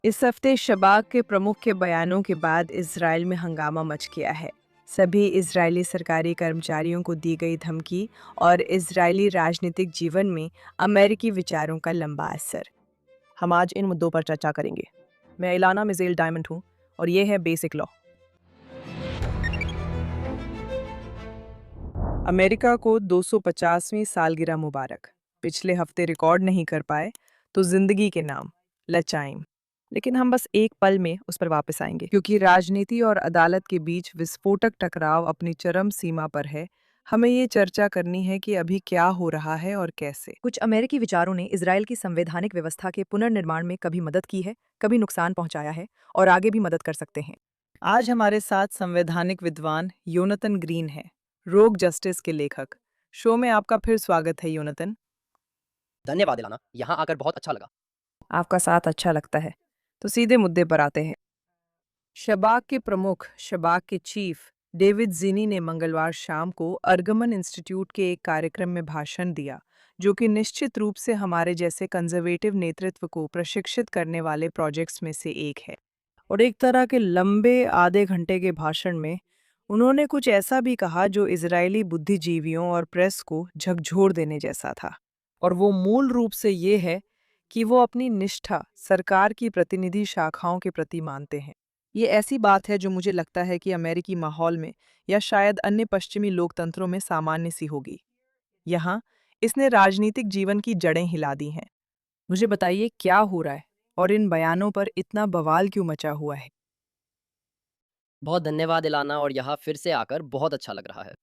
इस हफ्ते शबाक के प्रमुख के बयानों के बाद इजराइल में हंगामा मच गया है। सभी इजरायली सरकारी कर्मचारियों को दी गई धमकी और इजरायली राजनीतिक जीवन में अमेरिकी विचारों का लंबा असर। हम आज इन मुद्दों पर चर्चा करेंगे। मैं इलाना मिजेल डायमंड हूँ और ये है बेसिक लॉ। अमेरिका को 250वीं सालगिरह मुबारक। पिछले हफ्ते रिकॉर्ड नहीं कर पाए तो जिंदगी के नाम लचाइम, लेकिन हम बस एक पल में उस पर वापस आएंगे। क्योंकि राजनीति और अदालत के बीच विस्फोटक टकराव अपनी चरम सीमा पर है। हमें ये चर्चा करनी है कि अभी क्या हो रहा है और कैसे। कुछ अमेरिकी विचारों ने इजरायल की संवैधानिक व्यवस्था के पुनर्निर्माण में कभी मदद की है, कभी नुकसान पहुंचाया है और आगे भी मदद कर सकते हैं। आज हमारे साथ संवैधानिक विद्वान योनतन ग्रीन है, रोग जस्टिस के लेखक। शो में आपका फिर स्वागत है योनतन। धन्यवाद इलाना, यहाँ आकर बहुत अच्छा लगा। आपका साथ अच्छा लगता है। तो सीधे मुद्दे पर आते हैं। शबाक के प्रमुख, शबाक के चीफ डेविड जिनी ने मंगलवार शाम को अर्गमन इंस्टीट्यूट के एक कार्यक्रम में भाषण दिया, जो कि निश्चित रूप से हमारे जैसे कंजर्वेटिव नेतृत्व को प्रशिक्षित करने वाले प्रोजेक्ट्स में से एक है। और एक तरह के लंबे आधे घंटे के भाषण में उन्होंने कुछ ऐसा भी कहा जो इजरायली बुद्धिजीवियों और प्रेस को झकझोर देने जैसा था। और वो मूल रूप से ये है कि वो अपनी निष्ठा सरकार की प्रतिनिधि शाखाओं के प्रति मानते हैं। ये ऐसी बात है जो मुझे लगता है कि अमेरिकी माहौल में या शायद अन्य पश्चिमी लोकतंत्रों में सामान्य सी होगी। यहाँ इसने राजनीतिक जीवन की जड़ें हिला दी हैं। मुझे बताइए क्या हो रहा है और इन बयानों पर इतना बवाल क्यों मचा हुआ है। बहुत धन्यवाद इलाना, और यहाँ फिर से आकर बहुत अच्छा लग रहा है।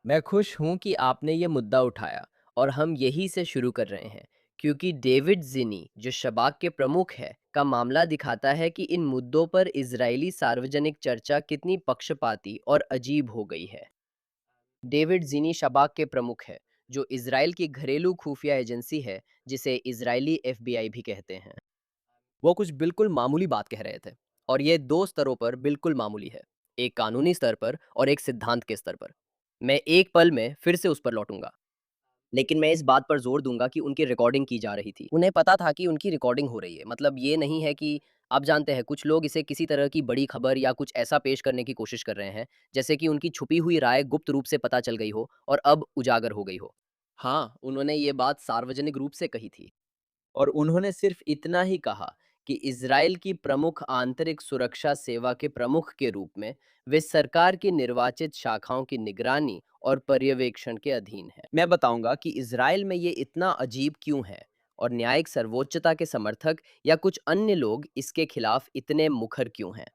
मैं खुश हूँ कि आपने ये मुद्दा उठाया और हम यही से शुरू कर रहे हैं, क्योंकि डेविड जिनी, जो शबाक के प्रमुख है, का मामला दिखाता है कि इन मुद्दों पर इजरायली सार्वजनिक चर्चा कितनी पक्षपाती और अजीब हो गई है। डेविड जिनी शबाक के प्रमुख है, जो इजराइल की घरेलू खुफिया एजेंसी है, जिसे इजरायली एफबीआई भी कहते हैं। वो कुछ बिल्कुल मामूली बात कह रहे थे, और ये दो स्तरों पर बिल्कुल मामूली है, एक कानूनी स्तर पर और एक सिद्धांत के स्तर पर। मैं एक पल में फिर से उस पर लौटूंगा, लेकिन मैं इस बात पर जोर दूंगा कि उनकी रिकॉर्डिंग की जा रही थी। उन्हें पता था कि उनकी रिकॉर्डिंग हो रही है। मतलब ये नहीं है कि आप जानते हैं, कुछ लोग इसे किसी तरह की बड़ी खबर या कुछ ऐसा पेश करने की कोशिश कर रहे हैं, जैसे कि उनकी छुपी हुई राय गुप्त रूप से पता चल गई हो और अब उजागर हो गई हो। हाँ, उन्होंने ये बात सार्वजनिक रूप से कही थी, और उन्होंने सिर्फ इतना ही कहा कि इजराइल की प्रमुख आंतरिक सुरक्षा सेवा के प्रमुख के रूप में वे सरकार की निर्वाचित शाखाओं की निगरानी और पर्यवेक्षण के अधीन है। मैं बताऊंगा कि इजराइल में ये इतना अजीब क्यों है, और न्यायिक सर्वोच्चता के समर्थक या कुछ अन्य लोग इसके खिलाफ इतने मुखर क्यों हैं।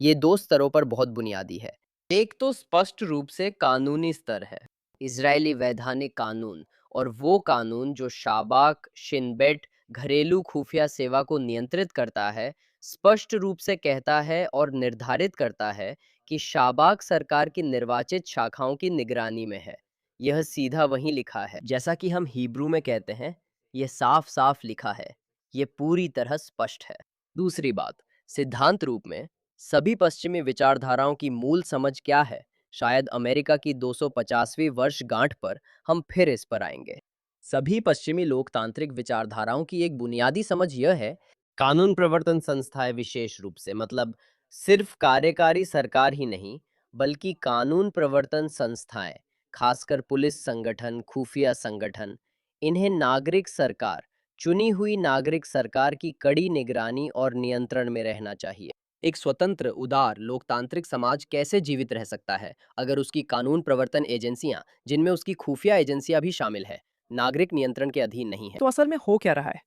ये दो स्तरों पर बहुत बुनियादी है। एक तो स्पष्ट रूप से कानूनी स्तर है, इजरायली वैधानिक कानून, और वो कानून जो शाबाक शिनबेट घरेलू खुफिया सेवा को नियंत्रित करता है, स्पष्ट रूप से कहता है और निर्धारित करता है कि शाबाक सरकार की निर्वाचित शाखाओं की निगरानी में है। यह सीधा वहीं लिखा है, जैसा कि हम हिब्रू में कहते हैं, यह साफ साफ लिखा है, यह पूरी तरह स्पष्ट है। दूसरी बात, सिद्धांत रूप में सभी पश्चिमी विचारधाराओं की मूल समझ क्या है, शायद अमेरिका की 250वीं वर्षगांठ पर हम फिर इस पर आएंगे। सभी पश्चिमी लोकतांत्रिक विचारधाराओं की एक बुनियादी समझ यह है, कानून प्रवर्तन संस्थाएं विशेष रूप से, मतलब सिर्फ कार्यकारी सरकार ही नहीं, बल्कि कानून प्रवर्तन संस्थाएं, खासकर पुलिस संगठन, खुफिया संगठन, इन्हें नागरिक सरकार, चुनी हुई नागरिक सरकार की कड़ी निगरानी और नियंत्रण में रहना चाहिए। एक स्वतंत्र, उदार, लोकतांत्रिक समाज कैसे जीवित रह सकता है अगर उसकी कानून प्रवर्तन एजेंसियां, जिनमें उसकी खुफिया एजेंसियां भी शामिल है, नागरिक नियंत्रण के अधीन नहीं है। तो असल में हो क्या रहा है?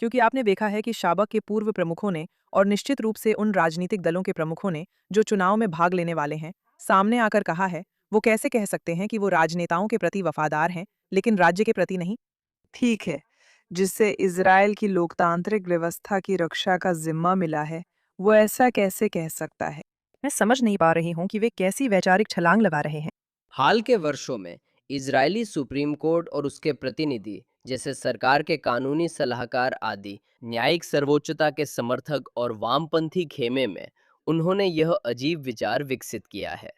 क्योंकि आपने देखा है कि शाबक के पूर्व प्रमुखों ने और निश्चित रूप से उन राजनीतिक दलों के प्रमुखों ने जो चुनाव में भाग लेने वाले हैं, सामने आकर कहा है, वो कैसे कह सकते हैं कि वो राजनेताओं के प्रति वफादार हैं, लेकिन राज्य के प्रति नहीं? ठीक है, जिससे इजरायल की लोकतांत्रिक व्यवस्था की रक्षा का जिम्मा मिला है, वो ऐसा कैसे कह सकता है? मैं समझ नहीं पा रही हूँ कि वे कैसी वैचारिक छलांग लगा रहे हैं। हाल के वर्षों में इजरायली सुप्रीम कोर्ट और उसके प्रतिनिधि, जैसे सरकार के कानूनी सलाहकार आदि, न्यायिक सर्वोच्चता के समर्थक और वामपंथी खेमे में, उन्होंने यह अजीब विचार विकसित किया है।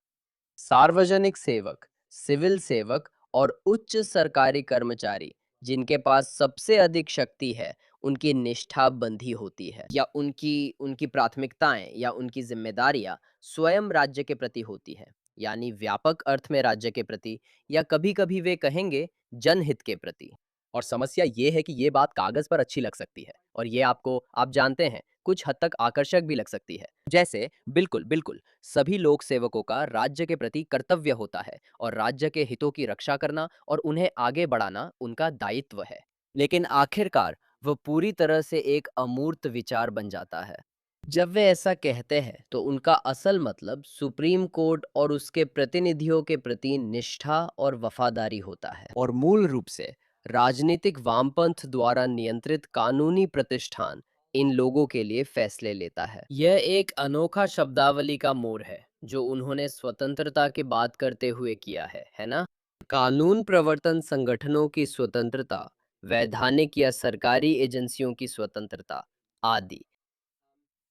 सार्वजनिक सेवक, सिविल सेवक और उच्च सरकारी कर्मचारी, जिनके पास सबसे अधिक शक्ति है, उनकी निष्ठा बंधी होती है या उनकी उनकी प्राथमिकताएं या उनकी जिम्मेदारियां स्वयं राज्य के प्रति होती है, यानी व्यापक अर्थ में राज्य के प्रति, या कभी-कभी वे कहेंगे जनहित के प्रति। और समस्या ये है कि ये बात कागज पर अच्छी लग सकती है और ये आपको, आप जानते हैं, कुछ हद तक आकर्षक भी लग सकती है। जैसे बिल्कुल बिल्कुल सभी लोक सेवकों का राज्य के प्रति कर्तव्य होता है और राज्य के हितों की रक्षा करना और उन्हें आगे बढ़ाना उनका दायित्व है। लेकिन आखिरकार वह पूरी तरह से एक अमूर्त विचार बन जाता है। जब वे ऐसा कहते हैं तो उनका असल मतलब सुप्रीम कोर्ट और उसके प्रतिनिधियों के प्रति निष्ठा और वफादारी होता है, और मूल रूप से राजनीतिक वामपंथ द्वारा नियंत्रित कानूनी प्रतिष्ठान इन लोगों के लिए फैसले लेता है। यह एक अनोखा शब्दावली का मोड़ है जो उन्होंने स्वतंत्रता की बात करते हुए किया है ना? कानून प्रवर्तन संगठनों की स्वतंत्रता, वैधानिक या सरकारी एजेंसियों की स्वतंत्रता आदि।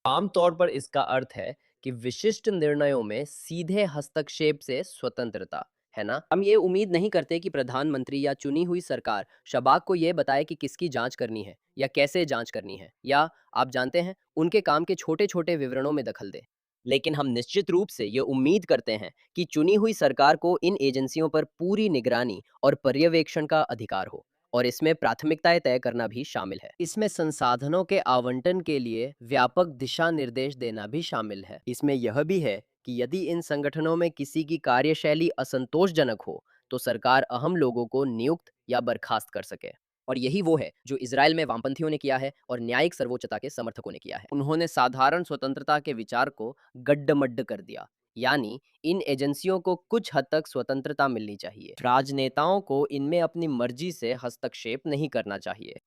आमतौर पर इसका अर्थ है कि विशिष्ट निर्णयों में सीधे हस्तक्षेप से स्वतंत्रता, है ना? हम ये उम्मीद नहीं करते कि प्रधानमंत्री या चुनी हुई सरकार शबाक को ये बताए कि किसकी जांच करनी है या कैसे जांच करनी है, या आप जानते हैं, उनके काम के छोटे-छोटे विवरणों में दखल दे। लेकिन हम निश्चित रूप से ये उम्मीद करते हैं कि चुनी हुई सरकार को इन एजेंसियों पर पूरी निगरानी और पर्यवेक्षण का अधिकार हो, और इसमें प्राथमिकताएं तय करना भी शामिल है। इसमें संसाधनों के आवंटन के लिए व्यापक दिशा निर्देश देना भी शामिल है। इसमें यह भी है कि यदि इन संगठनों में किसी की कार्यशैली असंतोषजनक हो तो सरकार अहम लोगों को नियुक्त या बर्खास्त कर सके। और यही वो है जो इजराइल में वामपंथियों ने किया है और न्यायिक सर्वोच्चता के समर्थकों ने किया है। उन्होंने साधारण स्वतंत्रता के विचार को गड्ढमड्ढ कर दिया, यानी इन एजेंसियों को कुछ हद तक स्वतंत्रता मिलनी चाहिए, राजनेताओं को इनमें अपनी मर्जी से हस्तक्षेप नहीं करना चाहिए।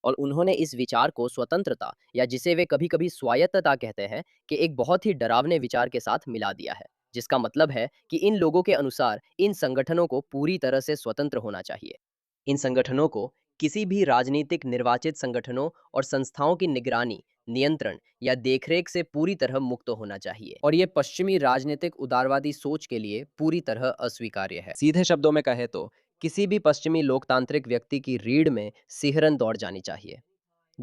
और उन्होंने इस विचार को स्वतंत्रता, या जिसे वे कभी-कभी स्वायत्तता कहते हैं, कि एक बहुत ही डरावने विचार के साथ मिला दिया है, जिसका मतलब है कि इन लोगों के अनुसार इन संगठनों को पूरी तरह से स्वतंत्र होना चाहिए। इन संगठनों को किसी भी राजनीतिक निर्वाचित संगठनों और संस्थाओं की निगरानी, नियंत्रण या देखरेख से पूरी तरह मुक्त होना चाहिए, और ये पश्चिमी राजनीतिक उदारवादी सोच के लिए पूरी तरह अस्वीकार्य है। सीधे शब्दों में कहे तो किसी भी पश्चिमी लोकतांत्रिक व्यक्ति की रीढ़ में सिहरन दौड़ जानी चाहिए।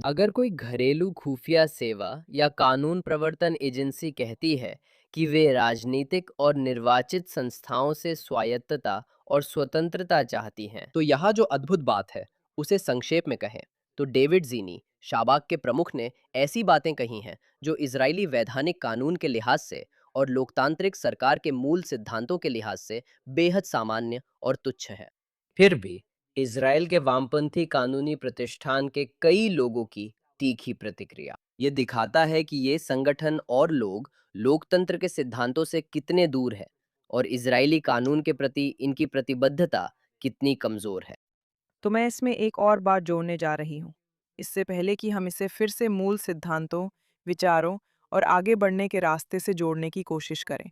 अगर कोई घरेलू खुफिया सेवा या कानून प्रवर्तन एजेंसी कहती है कि वे राजनीतिक और निर्वाचित संस्थाओं से स्वायत्तता और स्वतंत्रता चाहती हैं, तो यहाँ जो अद्भुत बात है उसे संक्षेप में कहें तो डेविड जीनी, शाबाक के प्रमुख, ने ऐसी बातें कही हैं जो इजरायली वैधानिक कानून के लिहाज से और लोकतांत्रिक सरकार के मूल सिद्धांतों के लिहाज से बेहद सामान्य और तुच्छ हैं। फिर भी इजराइल के वामपंथी कानूनी प्रतिष्ठान के कई लोगों की तीखी प्रतिक्रिया ये दिखाता है कि ये संगठन और लोग लोकतंत्र के सिद्धांतों से कितने दूर है और इजरायली कानून के प्रति इनकी प्रतिबद्धता कितनी कमजोर है। तो मैं इसमें एक और बात जोड़ने जा रही हूँ। इससे पहले कि हम इसे फिर से मूल सिद्धांतों, विचारों और आगे बढ़ने के रास्ते से जोड़ने की कोशिश करें,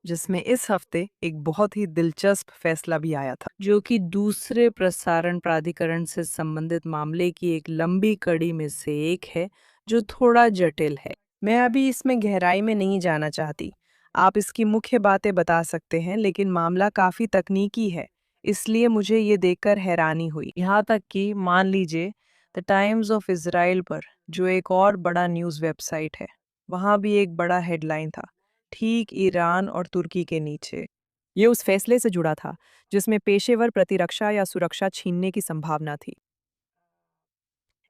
जिसमें इस हफ्ते एक बहुत ही दिलचस्प फैसला भी आया था, जो कि दूसरे प्रसारण प्राधिकरण से संबंधित मामले की एक लंबी कड़ी में से एक है, जो थोड़ा जटिल है। मैं अभी इसमें गहराई में नहीं जाना चाहती। आप इसकी मुख्य बातें बता सकते हैं, लेकिन मामला काफी तकनीकी है, इसलिए मुझे ये देखकर हैरानी हुई। यहाँ तक कि मान लीजिए द टाइम्स ऑफ इजराइल पर, जो एक और बड़ा न्यूज़ वेबसाइट है, वहाँ भी एक बड़ा हेडलाइन था, ठीक ईरान और तुर्की के नीचे। ये उस फैसले से जुड़ा था जिसमें पेशेवर प्रतिरक्षा या सुरक्षा छीनने की संभावना थी।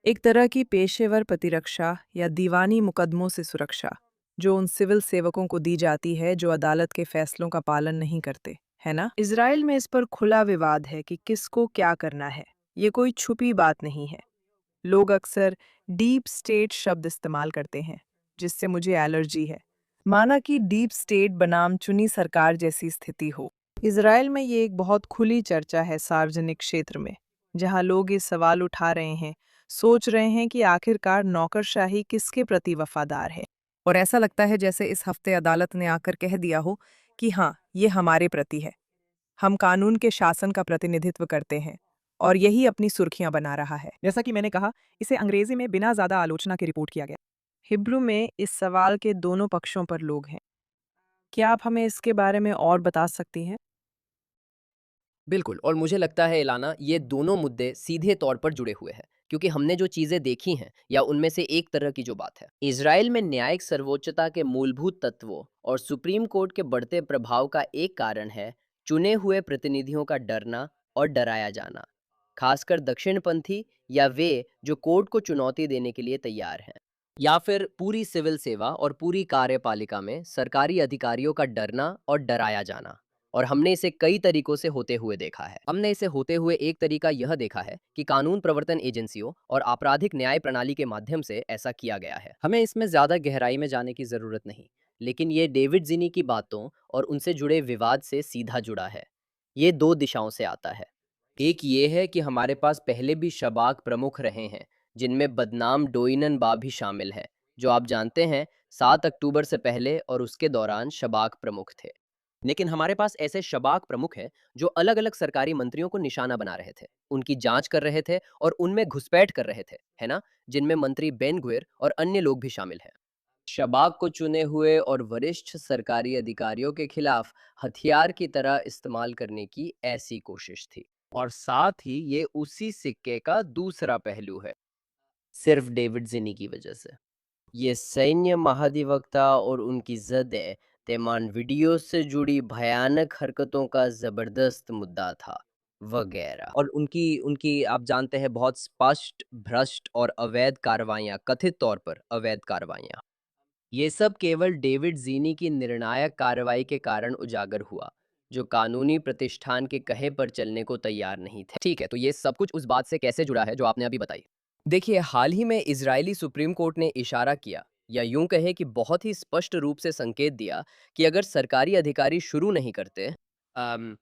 एक तरह की पेशेवर प्रतिरक्षा या दीवानी मुकदमों से सुरक्षा, जो उन सिविल सेवकों को दी जाती है जो अदालत के फैसलों का पालन नहीं करते, है ना? इजराइल में इस पर खुला विवाद है कि किसको क्या करना है। ये कोई छुपी बात नहीं है। लोग अक्सर डीप स्टेट शब्द इस्तेमाल करते हैं, जिससे मुझे एलर्जी है। माना कि डीप स्टेट बनाम चुनी सरकार जैसी स्थिति हो। इजराइल में ये एक बहुत खुली चर्चा है सार्वजनिक क्षेत्र में, जहां लोग ये सवाल उठा रहे हैं, सोच रहे हैं कि आखिरकार नौकरशाही किसके प्रति वफादार है। और ऐसा लगता है जैसे इस हफ्ते अदालत ने आकर कह दिया हो कि हाँ, ये हमारे प्रति है। हम कानून के शासन का प्रतिनिधित्व करते हैं, और यही अपनी सुर्खियां बना रहा है। जैसा कि मैंने कहा, इसे अंग्रेजी में बिना ज्यादा आलोचना के रिपोर्ट किया गया। हिब्रू में इस सवाल के दोनों पक्षों पर लोग हैं। क्या आप हमें इसके बारे में और बता सकती हैं? बिल्कुल, और मुझे लगता है इलाना, ये दोनों मुद्दे सीधे तौर पर जुड़े हुए हैं। क्योंकि हमने जो चीज़ें देखी हैं या उनमें से एक तरह की जो बात है। इज़राइल में न्यायिक सर्वोच्चता के मूलभूत तत्वों और सुप्रीम कोर्ट के बढ़ते प्रभाव का एक कारण है चुने हुए प्रतिनिधियों का डरना और डराया जाना, खासकर दक्षिणपंथी या वे जो कोर्ट को चुनौती देने के लिए तैयार हैं। या फिर पूरी सिविल सेवा और पूरी कार्यपालिका में सरकारी अधिकारियों का डरना और डराया जाना। और हमने इसे कई तरीकों से होते हुए देखा है। हमने इसे होते हुए एक तरीका यह देखा है कि कानून प्रवर्तन एजेंसियों और आपराधिक न्याय प्रणाली के माध्यम से ऐसा किया गया है। हमें इसमें ज़्यादा गहराई में जाने की ज़रूरत नहीं, लेकिन ये डेविड जिनी की बातों और उनसे जुड़े विवाद से सीधा जुड़ा है। ये दो दिशाओं से आता है। एक ये है कि हमारे पास पहले भी शबाक प्रमुख रहे हैं, जिनमें बदनाम डोइनन बा भी शामिल है, जो आप जानते हैं 7 अक्टूबर से पहले और उसके दौरान शबाक प्रमुख थे। लेकिन हमारे पास ऐसे शबाक प्रमुख हैं जो अलग अलग सरकारी मंत्रियों को निशाना बना रहे थे, उनकी जांच कर रहे थे और उनमें घुसपैठ कर रहे थे, है ना? जिनमें मंत्री बेन गुएर और अन्य लोग भी शामिल हैं। शबाक को चुने हुए और वरिष्ठ सरकारी अधिकारियों के खिलाफ हथियार की तरह इस्तेमाल करने की ऐसी कोशिश थी। और साथ ही ये उसी सिक्के का दूसरा पहलू है, सिर्फ डेविड जिनी की वजह से। ये सैन्य महाधिवक्ता और उनकी जद तेमान वीडियो से जुड़ी भयानक हरकतों का जबरदस्त मुद्दा था, वगैरह। और उनकी उनकी आप जानते हैं बहुत स्पष्ट भ्रष्ट और अवैध कार्रवाइयां, कथित तौर पर अवैध कार्रवाइयां। ये सब केवल डेविड जीनी की निर्णायक कार्रवाई के कारण उजागर हुआ, जो कानूनी प्रतिष्ठान के कहे पर चलने को तैयार नहीं थे। ठीक है, तो ये सब कुछ उस बात से कैसे जुड़ा है जो आपने अभी बताई? देखिए, हाल ही में इजरायली सुप्रीम कोर्ट ने इशारा किया, या यूं कहे कि बहुत ही स्पष्ट रूप से संकेत दिया कि अगर सरकारी अधिकारी शुरू नहीं करते, अम,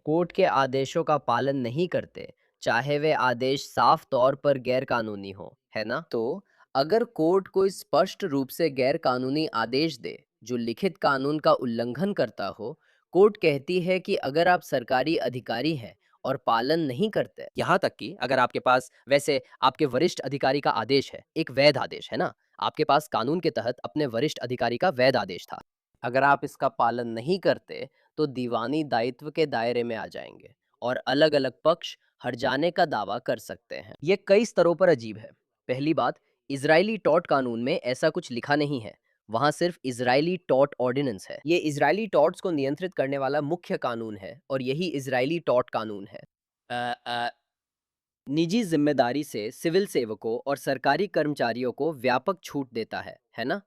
कोर्ट के आदेशों का पालन नहीं करते, चाहे वे आदेश साफ तौर पर गैर कानूनी हो, है ना? तो अगर कोर्ट कोई स्पष्ट रूप से गैर कानूनी आदेश दे जो लिखित कानून का उल्लंघन करता हो, कोर्ट कहती है कि अगर आप सरकारी अधिकारी हैं और पालन नहीं करते, यहाँ तक कि अगर आपके पास वैसे आपके वरिष्ठ अधिकारी का आदेश है, एक वैध आदेश है ना, आपके पास कानून के तहत अपने वरिष्ठ अधिकारी का वैध आदेश था, अगर आप इसका पालन नहीं करते तो दीवानी दायित्व के दायरे में आ जाएंगे और अलग अलग पक्ष हर्जाने का दावा कर सकते हैं। ये कई स्तरों पर अजीब है। पहली बात, इजरायली टॉर्ट कानून में ऐसा कुछ लिखा नहीं है, वहां सिर्फ इजरायली टॉर्ट ऑर्डिनेंस है। ये इजरायली टॉर्ट्स को नियंत्रित करने वाला मुख्य कानून है और यही इजरायली टॉर्ट कानून है। निजी जिम्मेदारी से सिविल सेवकों और सरकारी कर्मचारियों को व्यापक छूट देता है ना?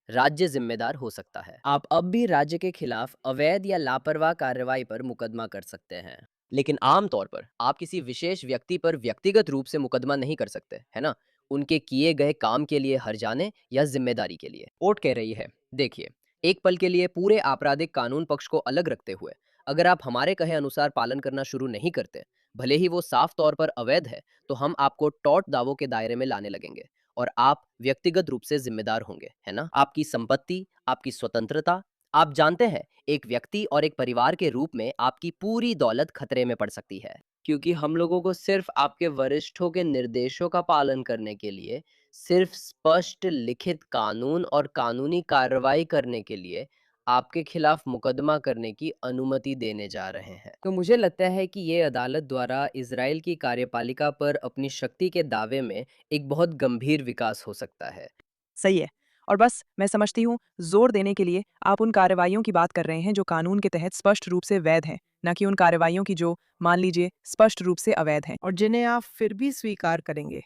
राज्य जिम्मेदार हो सकता है। आप अब भी राज्य के खिलाफ अवैध या लापरवाह कार्रवाई पर मुकदमा कर सकते हैं, लेकिन आमतौर पर आप किसी विशेष व्यक्ति पर व्यक्तिगत रूप से मुकदमा नहीं कर सकते, है ना? उनके किए गए काम के लिए हर्जाने या जिम्मेदारी के लिए। कोर्ट कह रही है, देखिए, एक पल के लिए पूरे आपराधिक कानून पक्ष को अलग रखते हुए, अगर आप हमारे कहे अनुसार पालन करना शुरू नहीं करते, भले ही वो साफ तौर पर अवैध है, तो हम आपको टॉर्ट दावों के दायरे में लाने लगेंगे और आप व्यक्तिगत रूप से जिम्मेदार होंगे, है ना? आपकी संपत्ति, आपकी स्वतंत्रता, आप जानते हैं, एक व्यक्ति और एक परिवार के रूप में आपकी पूरी दौलत खतरे में पड़ सकती है, क्योंकि हम लोगों को सिर्फ आपके वरिष्ठों के निर्देशों का पालन करने के लिए, सिर्फ स्पष्ट लिखित कानून और कानूनी कार्रवाई करने के लिए आपके खिलाफ मुकदमा करने की अनुमति देने जा रहे हैं। तो मुझे लगता है कि ये अदालत द्वारा इजराइल की कार्यपालिका पर अपनी शक्ति के दावे में एक बहुत गंभीर विकास हो सकता है। सही है। और बस मैं समझती हूँ, जोर देने के लिए आप उन कार्रवाइयों की बात कर रहे हैं जो कानून के तहत स्पष्ट रूप से वैध हैं, न कि उन कार्रवाइयों की जो, मान लीजिए, स्पष्ट रूप से अवैध हैं। और जिन्हें आप फिर भी स्वीकार करेंगे,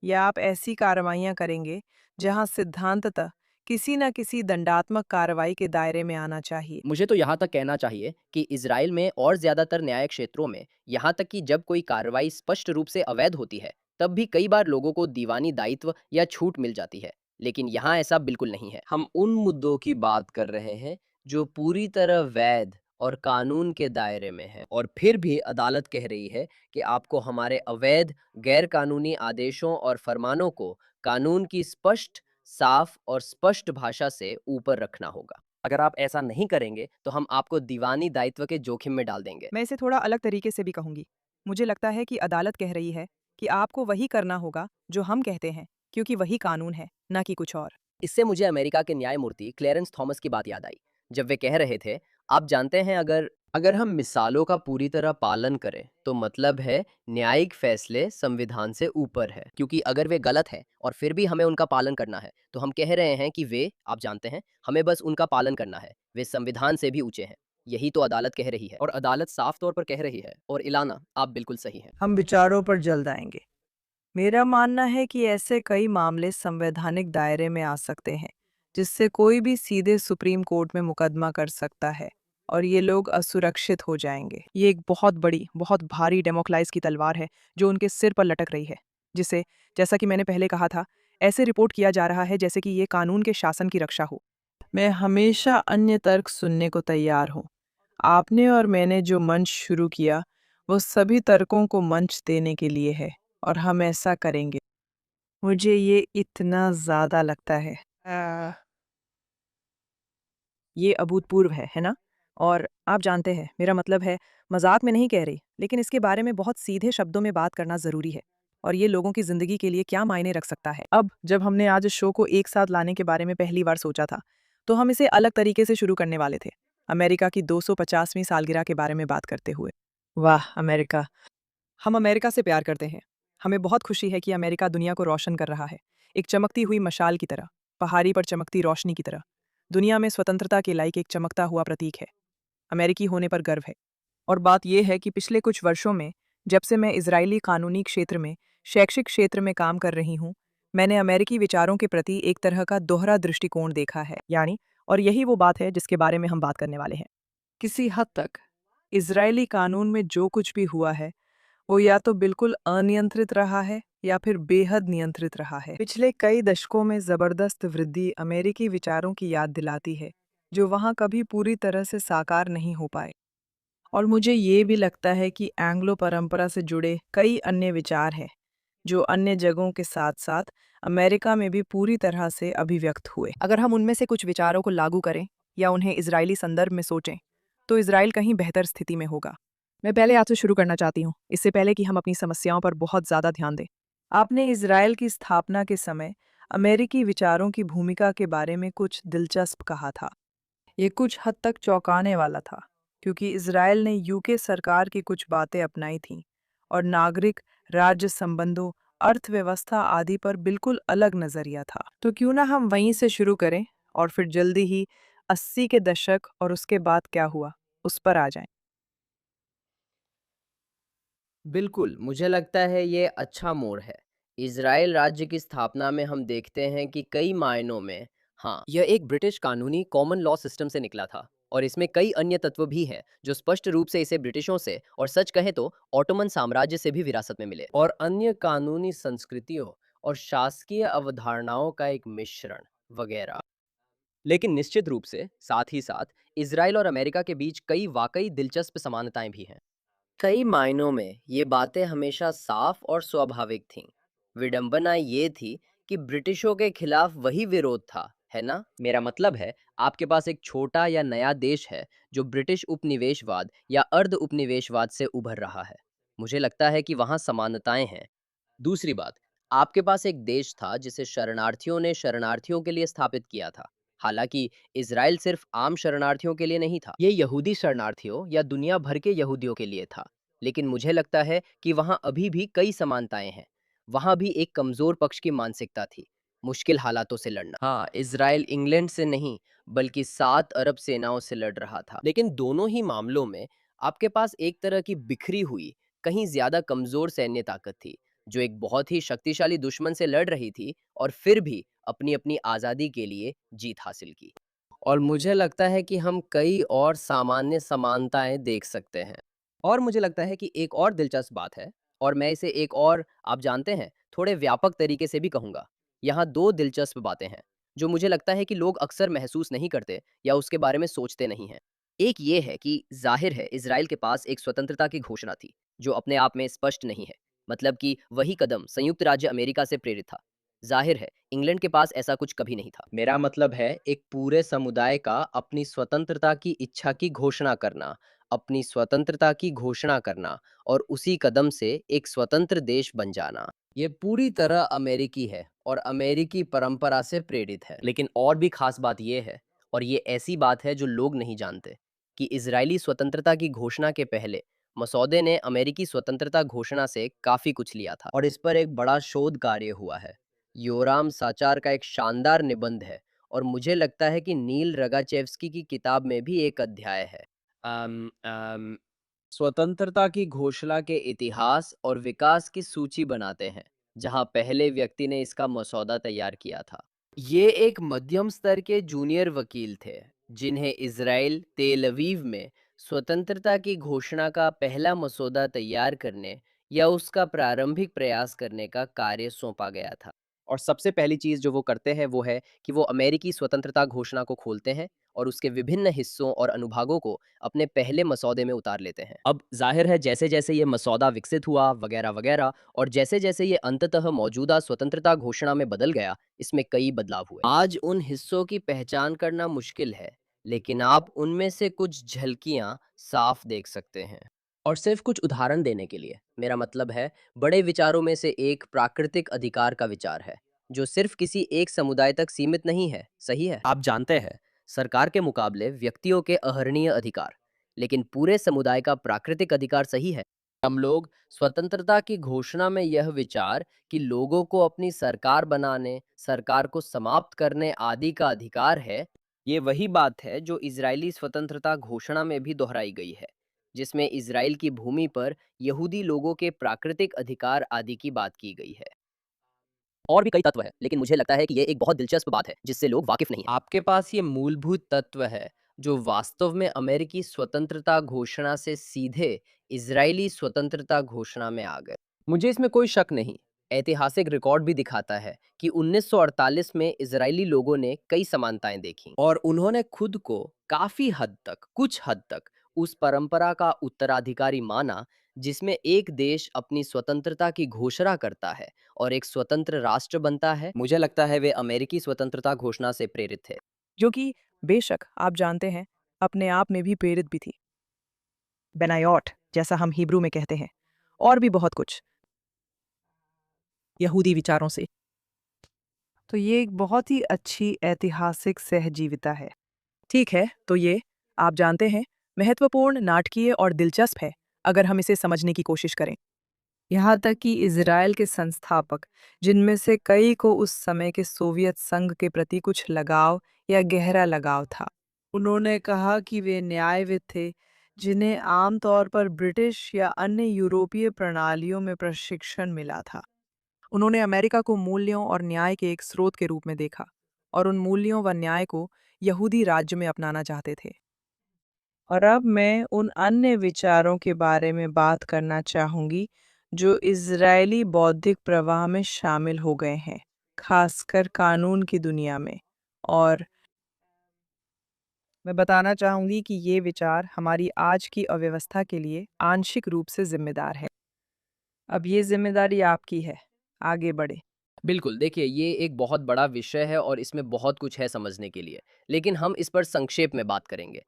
या आप ऐसी कार्रवाइयां करेंगे जहां सिद्धांततः किसी न किसी दंडात्मक कार्रवाई के दायरे में आना चाहिए। मुझे तो यहाँ तक कहना चाहिए कि इजराइल में और ज्यादातर न्याय क्षेत्रों में, यहाँ तक कि जब कोई कार्रवाई स्पष्ट रूप से अवैध होती है, तब भी कई बार लोगों को दीवानी दायित्व या छूट मिल जाती है, लेकिन यहाँ ऐसा बिल्कुल नहीं है। हम उन मुद्दों की बात कर रहे हैं जो पूरी तरह वैध और कानून के दायरे में है, और फिर भी अदालत कह रही है कि आपको हमारे अवैध गैर कानूनी आदेशों और फरमानों को कानून की स्पष्ट, साफ और स्पष्ट भाषा से ऊपर रखना होगा। अगर आप ऐसा नहीं करेंगे तो हम आपको दीवानी दायित्व के जोखिम में डाल देंगे। मैं इसे थोड़ा अलग तरीके से भी कहूंगी। मुझे लगता है कि अदालत कह रही है कि आपको वही करना होगा जो हम कहते हैं, क्योंकि वही कानून है, ना कि कुछ और। इससे मुझे अमेरिका के न्यायमूर्ति क्लेरेंस थॉमस की बात याद आई, जब वे कह रहे थे, आप जानते हैं, अगर अगर हम मिसालों का पूरी तरह पालन करें तो मतलब है न्यायिक फैसले संविधान से ऊपर है, क्योंकि अगर वे गलत है और फिर भी हमें उनका पालन करना है तो हम कह रहे हैं कि वे, आप जानते हैं, हमें बस उनका पालन करना है, वे संविधान से भी ऊंचे हैं। यही तो अदालत कह रही है, और अदालत साफ तौर पर कह रही है। और इलाना, आप बिल्कुल सही हैं। हम विचारों पर जल्द आएंगे। मेरा मानना है कि ऐसे कई मामले संवैधानिक दायरे में आ सकते हैं जिससे कोई भी सीधे सुप्रीम कोर्ट में मुकदमा कर सकता है और ये लोग असुरक्षित हो जाएंगे। ये एक बहुत बड़ी, बहुत भारी डेमोक्लाइज की तलवार है जो उनके सिर पर लटक रही है, जिसे, जैसा कि मैंने पहले कहा था, ऐसे रिपोर्ट किया जा रहा है जैसे कि ये कानून के शासन की रक्षा हो। मैं हमेशा अन्य तर्क सुनने को तैयार हूँ। आपने और मैंने जो मंच शुरू किया वो सभी तर्कों को मंच देने के लिए है और हम ऐसा करेंगे। मुझे ये इतना ज़्यादा लगता है। ये अभूतपूर्व है ना? और आप जानते हैं, मेरा मतलब है, मजाक में नहीं कह रही, लेकिन इसके बारे में बहुत सीधे शब्दों में बात करना ज़रूरी है। और ये लोगों की ज़िंदगी के लिए क्या मायने रख सकता है। अब जब हमने आज इस शो को एक साथ लाने के बारे में पहली बार सोचा था, तो हम इसे अलग तरीके से शुरू करने वाले थे, अमेरिका की 250वीं सालगिरह के बारे में बात करते हुए। वाह अमेरिका! हम अमेरिका से प्यार करते हैं। हमें बहुत खुशी है कि अमेरिका दुनिया को रोशन कर रहा है, एक चमकती हुई मशाल की तरह, पहाड़ी पर चमकती रोशनी की तरह। दुनिया में स्वतंत्रता के लायक एक चमकता हुआ प्रतीक है। अमेरिकी होने पर गर्व है। और बात यह है कि पिछले कुछ वर्षों में, जब से मैं इजरायली कानूनी क्षेत्र में, शैक्षिक क्षेत्र में काम कर रही हूँ, मैंने अमेरिकी विचारों के प्रति एक तरह का दोहरा दृष्टिकोण देखा है, यानी, और यही वो बात है जिसके बारे में हम बात करने वाले हैं। किसी हद तक इजरायली कानून में जो कुछ भी हुआ है वो या तो बिल्कुल अनियंत्रित रहा है या फिर बेहद नियंत्रित रहा है। पिछले कई दशकों में जबरदस्त वृद्धि अमेरिकी विचारों की याद दिलाती है जो वहां कभी पूरी तरह से साकार नहीं हो पाए। और मुझे ये भी लगता है कि एंग्लो परंपरा से जुड़े कई अन्य विचार हैं जो अन्य जगहों के साथ साथ अमेरिका में भी पूरी तरह से अभिव्यक्त हुए। अगर हम उनमें से कुछ विचारों को लागू करें या उन्हें इजरायली संदर्भ में सोचें, तो इजराइल कहीं बेहतर स्थिति में होगा। मैं पहले आपसे शुरू करना चाहती हूँ, इससे पहले कि हम अपनी समस्याओं पर बहुत ज़्यादा ध्यान दें। आपने इजराइल की स्थापना के समय अमेरिकी विचारों की भूमिका के बारे में कुछ दिलचस्प कहा था। ये कुछ हद तक चौंकाने वाला था क्योंकि इजराइल ने यूके सरकार की कुछ बातें अपनाई थीं और नागरिक, राज्य संबंधों, अर्थव्यवस्था आदि पर बिल्कुल अलग नजरिया था। तो क्यों ना हम वहीं से शुरू करें और फिर जल्दी ही 80 के दशक और उसके बाद क्या हुआ उस पर आ जाएं। बिल्कुल, मुझे लगता है ये अच्छा मोड़ है। इज़राइल राज्य की स्थापना में हम देखते हैं कि कई मायनों में, हाँ, यह एक ब्रिटिश कानूनी कॉमन लॉ सिस्टम से निकला था, और इसमें कई अन्य तत्व भी हैं जो स्पष्ट रूप से इसे ब्रिटिशों से, और सच कहें तो ऑटोमन साम्राज्य से भी विरासत में मिले, और अन्य कानूनी संस्कृतियों और शासकीय अवधारणाओं का एक मिश्रण वगैरह। लेकिन निश्चित रूप से साथ ही साथ इज़राइल और अमेरिका के बीच कई वाकई दिलचस्प समानताएं भी हैं। कई मायनों में ये बातें हमेशा साफ और स्वाभाविक थीं। विडंबना ये थी कि ब्रिटिशों के खिलाफ वही विरोध था, है ना? मेरा मतलब है, आपके पास एक छोटा या नया देश है जो ब्रिटिश उपनिवेशवाद या अर्ध उपनिवेशवाद से उभर रहा है। मुझे लगता है कि वहाँ समानताएं हैं। दूसरी बात, आपके पास एक देश था जिसे शरणार्थियों ने शरणार्थियों के लिए स्थापित किया था। हालांकि इज़राइल सिर्फ आम शरणार्थियों के लिए नहीं था, ये यहूदी शरणार्थियों या दुनिया भर के यहूदियों के लिए था। लेकिन मुझे लगता है कि वहाँ अभी भी कई समानताएं हैं। वहाँ भी एक कमज़ोर पक्ष की मानसिकता थी, मुश्किल हालातों से लड़ना। हाँ, इज़राइल इंग्लैंड से नहीं, बल्कि 7 अरब सेनाओं से लड़ रहा था। लेकिन दोनों ही मामलों में आपके पास एक तरह की बिखरी हुई, कहीं ज़्यादा कमज़ोर सैन्य ताकत थी, जो एक बहुत ही शक्तिशाली दुश्मन से लड़ रही थी और फिर भी अपनी अपनी आज़ादी के लिए जीत हासिल की। और मुझे लगता है कि हम कई और सामान्य समानताएं देख सकते हैं। और मुझे लगता है कि एक और दिलचस्प बात है, और मैं इसे एक और, आप जानते हैं, थोड़े व्यापक तरीके से भी कहूँगा। यहाँ दो दिलचस्प बातें हैं जो मुझे लगता है कि लोग अक्सर महसूस नहीं करते या उसके बारे में सोचते नहीं हैं। एक ये है कि जाहिर है इज़राइल के पास एक स्वतंत्रता की घोषणा थी जो अपने आप में स्पष्ट नहीं है, मतलब कि वही कदम संयुक्त राज्य अमेरिका से प्रेरित था। जाहिर है इंग्लैंड के पास ऐसा कुछ कभी नहीं था। मेरा मतलब है एक पूरे समुदाय का अपनी स्वतंत्रता की इच्छा की घोषणा करना, अपनी स्वतंत्रता की घोषणा करना और उसी कदम से एक स्वतंत्र देश बन जाना। ये पूरी तरह अमेरिकी है और अमेरिकी परंपरा से प्रेरित है। लेकिन और भी खास बात ये है, और ये ऐसी बात है जो लोग नहीं जानते, कि इजरायली स्वतंत्रता की घोषणा के पहले मसौदे ने अमेरिकी स्वतंत्रता घोषणा से काफी कुछ लिया था और इस पर एक बड़ा शोध कार्य हुआ है। योराम साचार का एक शानदार निबंध है और मुझे लगता है कि नील रगाचेव्स्की की किताब में भी एक अध्याय है। स्वतंत्रता की घोषणा के इतिहास और विकास की सूची बनाते हैं, जहां पहले व्यक्ति ने इसका मसौदा तैयार किया था। ये एक मध्यम स्तर के जूनियर वकील थे, जिन्हें इज़राइल तेल अवीव में स्वतंत्रता की घोषणा का पहला मसौदा तैयार करने या उसका प्रारंभिक प्रयास करने का कार्य सौंपा गया था। और सबसे पहली चीज़ जो वो करते हैं वो है कि वो अमेरिकी स्वतंत्रता घोषणा को खोलते हैं और उसके विभिन्न हिस्सों और अनुभागों को अपने पहले मसौदे में उतार लेते हैं। अब जाहिर है जैसे-जैसे ये मसौदा विकसित हुआ वगैरह-वगैरह और जैसे-जैसे ये अंततः मौजूदा स्वतंत्रता घोषणा में बदल गया, इसमें कई बदलाव हुए। आज उन हिस्सों की पहचान करना मुश्किल है, लेकिन आप उनमें से कुछ झलकियाँ साफ देख सकते हैं। और सिर्फ कुछ उदाहरण देने के लिए, मेरा मतलब है बड़े विचारों में से एक प्राकृतिक अधिकार का विचार है, जो सिर्फ किसी एक समुदाय तक सीमित नहीं है, सही है? आप जानते हैं, सरकार के मुकाबले व्यक्तियों के अहर्णीय अधिकार, लेकिन पूरे समुदाय का प्राकृतिक अधिकार सही है। हम लोग स्वतंत्रता की घोषणा में यह विचार कि लोगों को अपनी सरकार बनाने, सरकार को समाप्त करने आदि का अधिकार है, ये वही बात है जो इजरायली स्वतंत्रता घोषणा में भी दोहराई गई है, जिसमें इजराइल की भूमि पर यहूदी लोगों के प्राकृतिक अधिकार आदि की बात की गई है। और भी कई तत्व हैं, लेकिन मुझे लगता है कि ये एक बहुत दिलचस्प बात है, जिससे लोग वाकिफ नहीं हैं। आपके पास ये मूलभूत तत्व है, जो वास्तव में अमेरिकी स्वतंत्रता घोषणा से सीधे इजरायली स्वतंत्रता घोषणा में आ गए। मुझे इसमें कोई शक नहीं। ऐतिहासिक रिकॉर्ड भी दिखाता है कि 1948 में इजरायली लोगों ने कई समानताएं देखी और उन्होंने खुद को काफी हद तक, कुछ हद तक उस परंपरा का उत्तराधिकारी माना, जिसमें एक देश अपनी स्वतंत्रता की घोषणा करता है और एक स्वतंत्र राष्ट्र बनता है। मुझे लगता है वे अमेरिकी स्वतंत्रता घोषणा से प्रेरित थे। जो कि बेशक आप जानते हैं अपने आप में भी प्रेरित भी थी। बेनायोट जैसा हम हिब्रू में कहते हैं, और भी बहुत कुछ यहूदी विचारों से। तो ये एक बहुत ही अच्छी ऐतिहासिक सहजीविता है। ठीक है, तो ये आप जानते हैं महत्वपूर्ण, नाटकीय और दिलचस्प है अगर हम इसे समझने की कोशिश करें। यहाँ तक कि इज़राइल के संस्थापक, जिनमें से कई को उस समय के सोवियत संघ के प्रति कुछ लगाव या गहरा लगाव था, उन्होंने कहा कि वे न्यायविद थे, जिन्हें आमतौर पर ब्रिटिश या अन्य यूरोपीय प्रणालियों में प्रशिक्षण मिला था। उन्होंने अमेरिका को मूल्यों और न्याय के एक स्रोत के रूप में देखा और उन मूल्यों व न्याय को यहूदी राज्य में अपनाना चाहते थे। और अब मैं उन अन्य विचारों के बारे में बात करना चाहूँगी जो इज़राइली बौद्धिक प्रवाह में शामिल हो गए हैं, खासकर कानून की दुनिया में। और मैं बताना चाहूंगी कि ये विचार हमारी आज की अव्यवस्था के लिए आंशिक रूप से जिम्मेदार है। अब ये जिम्मेदारी आपकी है, आगे बढ़े। बिल्कुल, देखिए ये एक बहुत बड़ा विषय है और इसमें बहुत कुछ है समझने के लिए, लेकिन हम इस पर संक्षेप में बात करेंगे।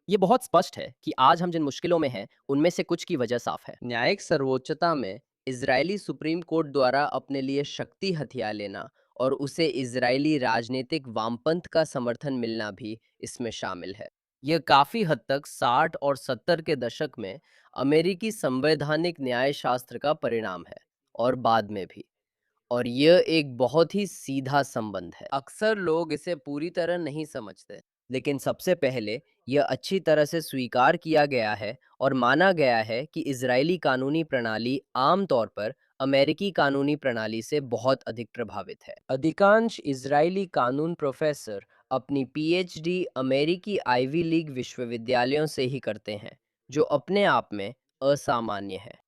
ये बहुत स्पष्ट है कि आज हम जिन मुश्किलों में हैं, उनमें से कुछ की वजह साफ है। न्यायिक सर्वोच्चता में इजरायली सुप्रीम कोर्ट द्वारा अपने लिए शक्ति हथिया लेना और उसे इजरायली राजनीतिक वामपंथ का समर्थन मिलना भी इसमें शामिल है। यह काफी हद तक 60 और 70 के दशक में अमेरिकी संवैधानिक न्याय शास्त्र का परिणाम है और बाद में भी। और यह एक बहुत ही सीधा संबंध है। अक्सर लोग इसे पूरी तरह नहीं समझते, लेकिन सबसे पहले यह अच्छी तरह से स्वीकार किया गया है और माना गया है कि इजरायली कानूनी प्रणाली आमतौर पर अमेरिकी कानूनी प्रणाली से बहुत अधिक प्रभावित है। अधिकांश इजरायली कानून प्रोफेसर अपनी पीएचडी अमेरिकी आइवी लीग विश्वविद्यालयों से ही करते हैं, जो अपने आप में असामान्य है।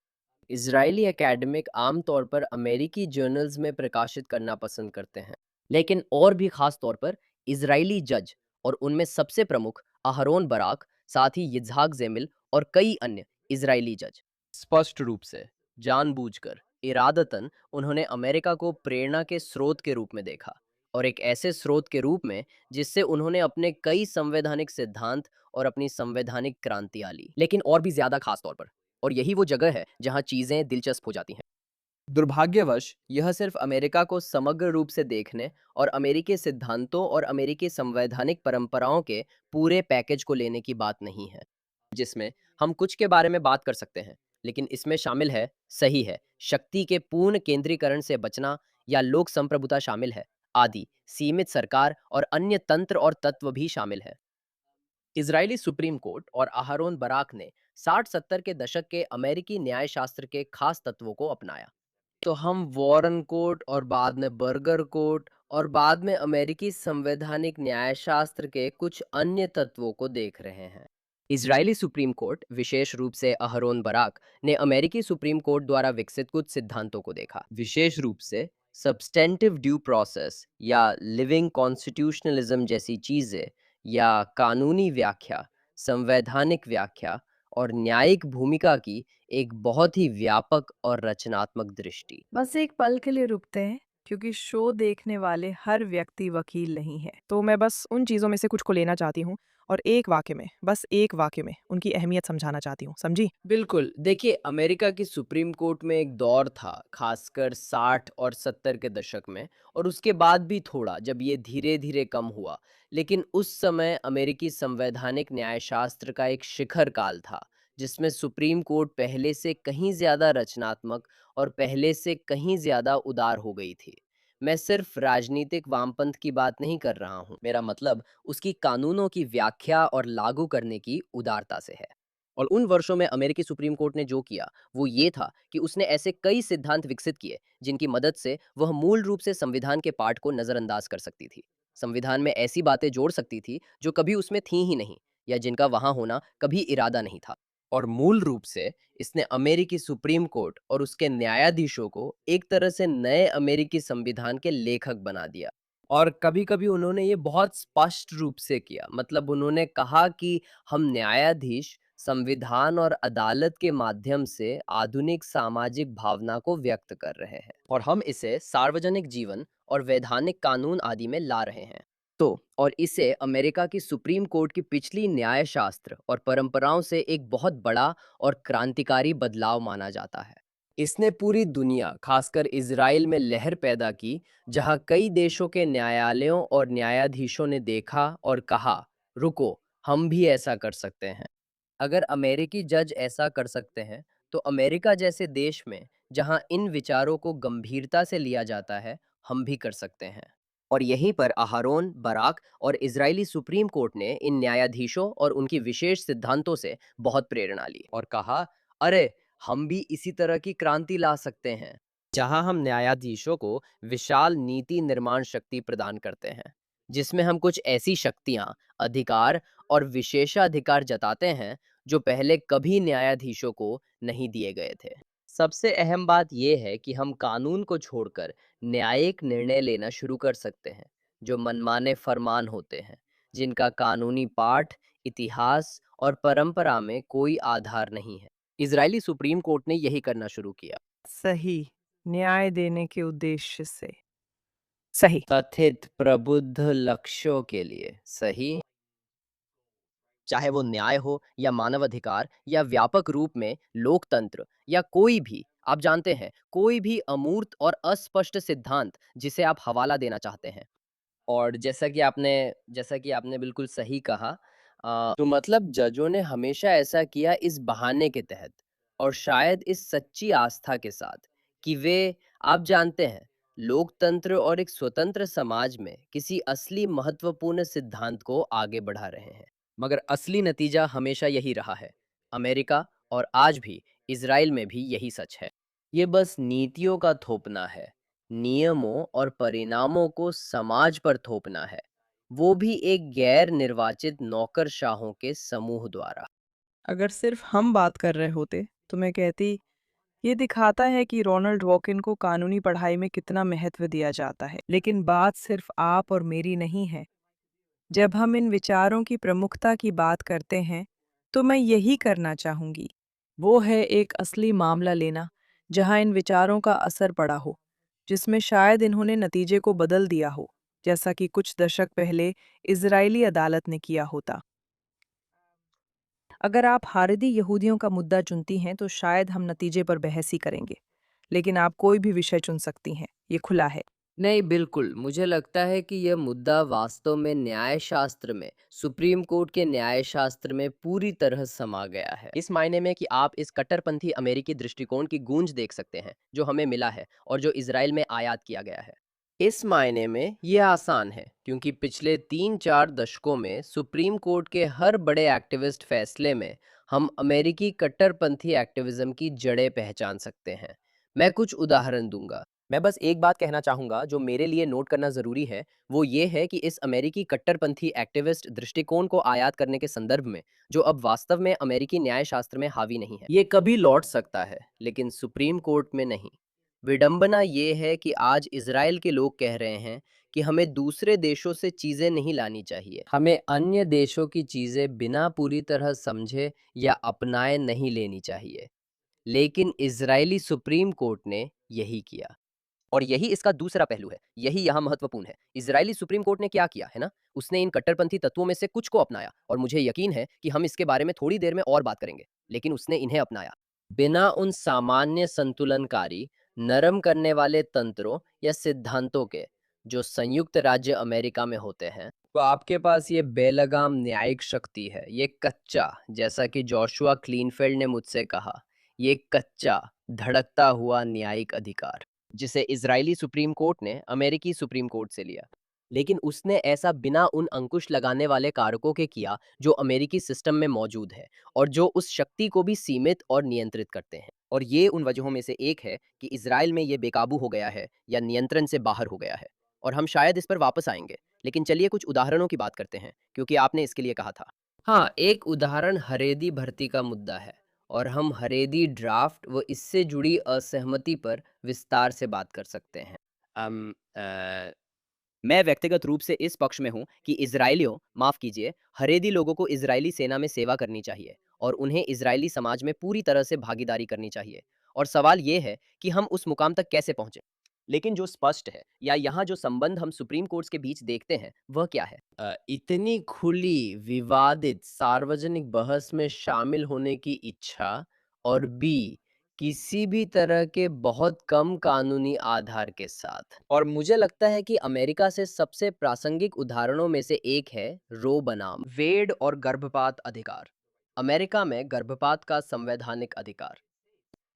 इजरायली एकेडमिक आमतौर पर अमेरिकी जर्नल्स में प्रकाशित करना पसंद करते हैं, लेकिन और भी खास तौर पर इजरायली जज और उनमें सबसे प्रमुख अहरोन बराक, साथ ही yitzhak जेमिल और कई अन्य इजरायली जज स्पष्ट रूप से जानबूझकर इरादतन उन्होंने अमेरिका को प्रेरणा के स्रोत के रूप में देखा और एक ऐसे स्रोत के रूप में जिससे उन्होंने अपने कई संवैधानिक सिद्धांत और अपनी संवैधानिक क्रांतियां ली, लेकिन और भी ज्यादा खास तौर पर। और यही वो जगह है जहां चीजें दिलचस्प हो जाती हैं। दुर्भाग्यवश यह सिर्फ अमेरिका को समग्र रूप से देखने और अमेरिकी सिद्धांतों और अमेरिकी संवैधानिक परंपराओं के पूरे पैकेज को लेने की बात नहीं है, जिसमें हम कुछ के बारे में बात कर सकते हैं, लेकिन इसमें शामिल है, सही है, शक्ति के पूर्ण केंद्रीकरण से बचना या लोक संप्रभुता शामिल है, आदि सीमित सरकार और अन्य तंत्र और तत्व भी शामिल है। इजरायली सुप्रीम कोर्ट और अहरोन बराक ने 60-70 के दशक के अमेरिकी न्यायशास्त्र के खास तत्वों को अपनाया। तो हम वॉरेन कोर्ट और बाद में बर्गर कोर्ट और बाद में अमेरिकी संवैधानिक न्यायशास्त्र के कुछ अन्य तत्वों को देख रहे हैं। इजरायली सुप्रीम कोर्ट, विशेष रूप से अहरोन बराक, ने अमेरिकी सुप्रीम कोर्ट द्वारा विकसित कुछ सिद्धांतों को देखा, विशेष रूप से सब्सटेंटिव ड्यू प्रोसेस या लिविंग कॉन्स्टिट्यूशनलिज्म जैसी चीजें, या कानूनी व्याख्या, संवैधानिक व्याख्या और न्यायिक भूमिका की एक बहुत ही व्यापक और रचनात्मक दृष्टि। बस एक पल के लिए रुकते हैं, क्योंकि शो देखने वाले हर व्यक्ति वकील नहीं है। तो मैं बस उन चीज़ों में से कुछ को लेना चाहती हूँ और एक वाक्य में, बस एक वाक्य में उनकी अहमियत समझाना चाहती हूँ, समझी? बिल्कुल, देखिए, अमेरिका की सुप्रीम कोर्ट में एक दौर था, खासकर 60 और 70 के दशक में, और उसके बाद भी थोड़ा, जब ये धीरे-धीरे कम हुआ। लेकिन उस समय अमेरिकी संवैधानिक न्यायशास्त्र का एक शिखर काल था, जिसमें सुप्रीम कोर्ट पहले से कहीं ज़्यादा रचनात्मक और पहले से कहीं ज़्यादा उदार हो गई थी। मैं सिर्फ राजनीतिक वामपंथ की बात नहीं कर रहा हूँ, मेरा मतलब उसकी कानूनों की व्याख्या और लागू करने की उदारता से है। और उन वर्षों में अमेरिकी सुप्रीम कोर्ट ने जो किया, वो ये था कि उसने ऐसे कई सिद्धांत विकसित किए, जिनकी मदद से वह मूल रूप से संविधान के पाठ को नज़रअंदाज कर सकती थी। संविधान में ऐसी बातें जोड़ सकती थी, जो कभी उसमें थीं ही नहीं, या जिनका वहाँ होना कभी इरादा नहीं था। और मूल रूप से इसने अमेरिकी सुप्रीम कोर्ट और उसके न्यायाधीशों को एक तरह से नए अमेरिकी संविधान के लेखक बना दिया। और कभी-कभी उन्होंने ये बहुत स्पष्ट रूप से किया, मतलब उन्होंने कहा कि हम न्यायाधीश संविधान और अदालत के माध्यम से आधुनिक सामाजिक भावना को व्यक्त कर रहे हैं, और हम इसे सार्वजनिक जीवन और वैधानिक कानून आदि में ला रहे हैं। तो और इसे अमेरिका की सुप्रीम कोर्ट की पिछली न्यायशास्त्र और परंपराओं से एक बहुत बड़ा और क्रांतिकारी बदलाव माना जाता है। इसने पूरी दुनिया, खासकर इजराइल में लहर पैदा की, जहां कई देशों के न्यायालयों और न्यायाधीशों ने देखा और कहा, रुको, हम भी ऐसा कर सकते हैं। अगर अमेरिकी जज ऐसा कर सकते हैं, तो अमेरिका जैसे देश में, जहां इन विचारों को गंभीरता से लिया जाता है, हम भी कर सकते हैं। और यहीं पर अहारोन बराक और इजरायली सुप्रीम कोर्ट ने इन न्यायाधीशों और उनकी विशेष सिद्धांतों से बहुत प्रेरणा ली और कहा, अरे, हम भी इसी तरह की क्रांति ला सकते हैं, जहां हम न्यायाधीशों को विशाल नीति निर्माण शक्ति प्रदान करते हैं, जिसमें हम कुछ ऐसी शक्तियां, अधिकार और विशेषाधिकार जताते हैं, जो पहले कभी न्यायाधीशों को नहीं दिए गए थे। सबसे अहम बात यह है कि हम कानून को छोड़कर न्यायिक निर्णय लेना शुरू कर सकते हैं, जो मनमाने फरमान होते हैं, जिनका कानूनी पाठ, इतिहास और परंपरा में कोई आधार नहीं है। इजरायली सुप्रीम कोर्ट ने यही करना शुरू किया। सही, न्याय देने के उद्देश्य से। सही। कथित प्रबुद्ध लक्ष्यों के लिए, सही, चाहे वो न्याय हो या मानवाधिकार या व्यापक रूप में लोकतंत्र या कोई भी, आप जानते हैं, कोई भी अमूर्त और अस्पष्ट सिद्धांत जिसे आप हवाला देना चाहते हैं। और जैसा कि आपने बिल्कुल सही कहा, तो मतलब जजों ने हमेशा ऐसा किया इस बहाने के तहत, और शायद इस सच्ची आस्था के साथ कि वे, आप जानते हैं, लोकतंत्र और एक स्वतंत्र समाज में किसी असली महत्वपूर्ण सिद्धांत को आगे बढ़ा रहे हैं। मगर असली नतीजा हमेशा यही रहा है। अमेरिका और आज भी इजराइल में भी यही सच है। ये बस नीतियों का थोपना है, नियमों और परिणामों को समाज पर थोपना है, वो भी एक गैर निर्वाचित नौकरशाहों के समूह द्वारा। अगर सिर्फ हम बात कर रहे होते, तो मैं कहती, ये दिखाता है कि रोनाल्ड वॉकिन को कानूनी पढ़ाई में कितना महत्व दिया जाता है। लेकिन बात सिर्फ आप और मेरी नहीं है। जब हम इन विचारों की प्रमुखता की बात करते हैं, तो मैं यही करना चाहूंगी। वो है एक असली मामला लेना, जहां इन विचारों का असर पड़ा हो, जिसमें शायद इन्होंने नतीजे को बदल दिया हो, जैसा कि कुछ दशक पहले इजरायली अदालत ने किया होता। अगर आप हारिदी यहूदियों का मुद्दा चुनती हैं, तो शायद हम नतीजे पर बहस ही करेंगे। लेकिन आप कोई भी विषय चुन सकती हैं, ये खुला है। नहीं, बिल्कुल। मुझे लगता है कि यह मुद्दा वास्तव में न्यायशास्त्र में, सुप्रीम कोर्ट के न्यायशास्त्र में पूरी तरह समा गया है। इस मायने में कि आप इस कट्टरपंथी अमेरिकी दृष्टिकोण की गूंज देख सकते हैं, जो हमें मिला है और जो इज़राइल में आयात किया गया है। इस मायने में यह आसान है, क्योंकि पिछले 3-4 दशकों में सुप्रीम कोर्ट के हर बड़े एक्टिविस्ट फैसले में हम अमेरिकी कट्टरपंथी एक्टिविज्म की जड़ें पहचान सकते हैं। मैं कुछ उदाहरण दूंगा। मैं बस एक बात कहना चाहूँगा जो मेरे लिए नोट करना ज़रूरी है, वो ये है कि इस अमेरिकी कट्टरपंथी एक्टिविस्ट दृष्टिकोण को आयात करने के संदर्भ में, जो अब वास्तव में अमेरिकी न्यायशास्त्र में हावी नहीं है। ये कभी लौट सकता है, लेकिन सुप्रीम कोर्ट में नहीं। विडंबना ये है कि आज इज़राइल के लोग कह रहे हैं कि हमें दूसरे देशों से चीज़ें नहीं लानी चाहिए। हमें अन्य देशों की चीज़ें बिना पूरी तरह समझे या अपनाए नहीं लेनी चाहिए। लेकिन इज़राइली सुप्रीम कोर्ट ने यही किया। और यही इसका दूसरा पहलू है, यही यहाँ महत्वपूर्ण है। इज़राइली सुप्रीम कोर्ट ने क्या किया, है ना? उसने इन कट्टरपंथी तत्वों में से कुछ को अपनाया और मुझे यकीन है कि हम इसके बारे में थोड़ी देर में और बात करेंगे, लेकिन उसने इन्हें अपनाया। बिना उन सामान्य संतुलनकारी, नरम करने वाले तंत्रों या सिद्धांतों के, जो संयुक्त राज्य अमेरिका में होते हैं, तो आपके पास ये बेलगाम न्यायिक शक्ति है, ये कच्चा, जैसा कि जोशुआ क्लीनफेल्ड ने मुझसे कहा, ये कच्चा, धड़कता हुआ न्यायिक अधिकार। जिसे इजरायली सुप्रीम कोर्ट ने अमेरिकी सुप्रीम कोर्ट से लिया, लेकिन उसने ऐसा बिना उन अंकुश लगाने वाले कारकों के किया जो अमेरिकी सिस्टम में मौजूद है और जो उस शक्ति को भी सीमित और नियंत्रित करते हैं। और ये उन वजहों में से एक है कि इजराइल में ये बेकाबू हो गया है या नियंत्रण से बाहर हो गया है, और हम शायद इस पर वापस आएंगे, लेकिन चलिए कुछ उदाहरणों की बात करते हैं, क्योंकि आपने इसके लिए कहा था। हाँ, एक उदाहरण हरेदी भर्ती का मुद्दा है, और हम हरेदी ड्राफ्ट व इससे जुड़ी असहमति पर विस्तार से बात कर सकते हैं। अम, अ, मैं व्यक्तिगत रूप से इस पक्ष में हूँ कि इजरायलियों, माफ कीजिए, हरेदी लोगों को इजरायली सेना में सेवा करनी चाहिए और उन्हें इजरायली समाज में पूरी तरह से भागीदारी करनी चाहिए। और सवाल ये है कि हम उस मुकाम तक कैसे पहुंचे। लेकिन जो स्पष्ट है, या यहाँ जो संबंध हम सुप्रीम कोर्ट्स के बीच देखते हैं, वह क्या है? इतनी खुली, विवादित, सार्वजनिक बहस में शामिल होने की इच्छा, और बी, किसी भी तरह के बहुत कम कानूनी आधार के साथ। और मुझे लगता है कि अमेरिका से सबसे प्रासंगिक उदाहरणों में से एक है रो बनाम वेड और गर्भपात अधिकार। अमेरिका में गर्भपात का संवैधानिक अधिकार।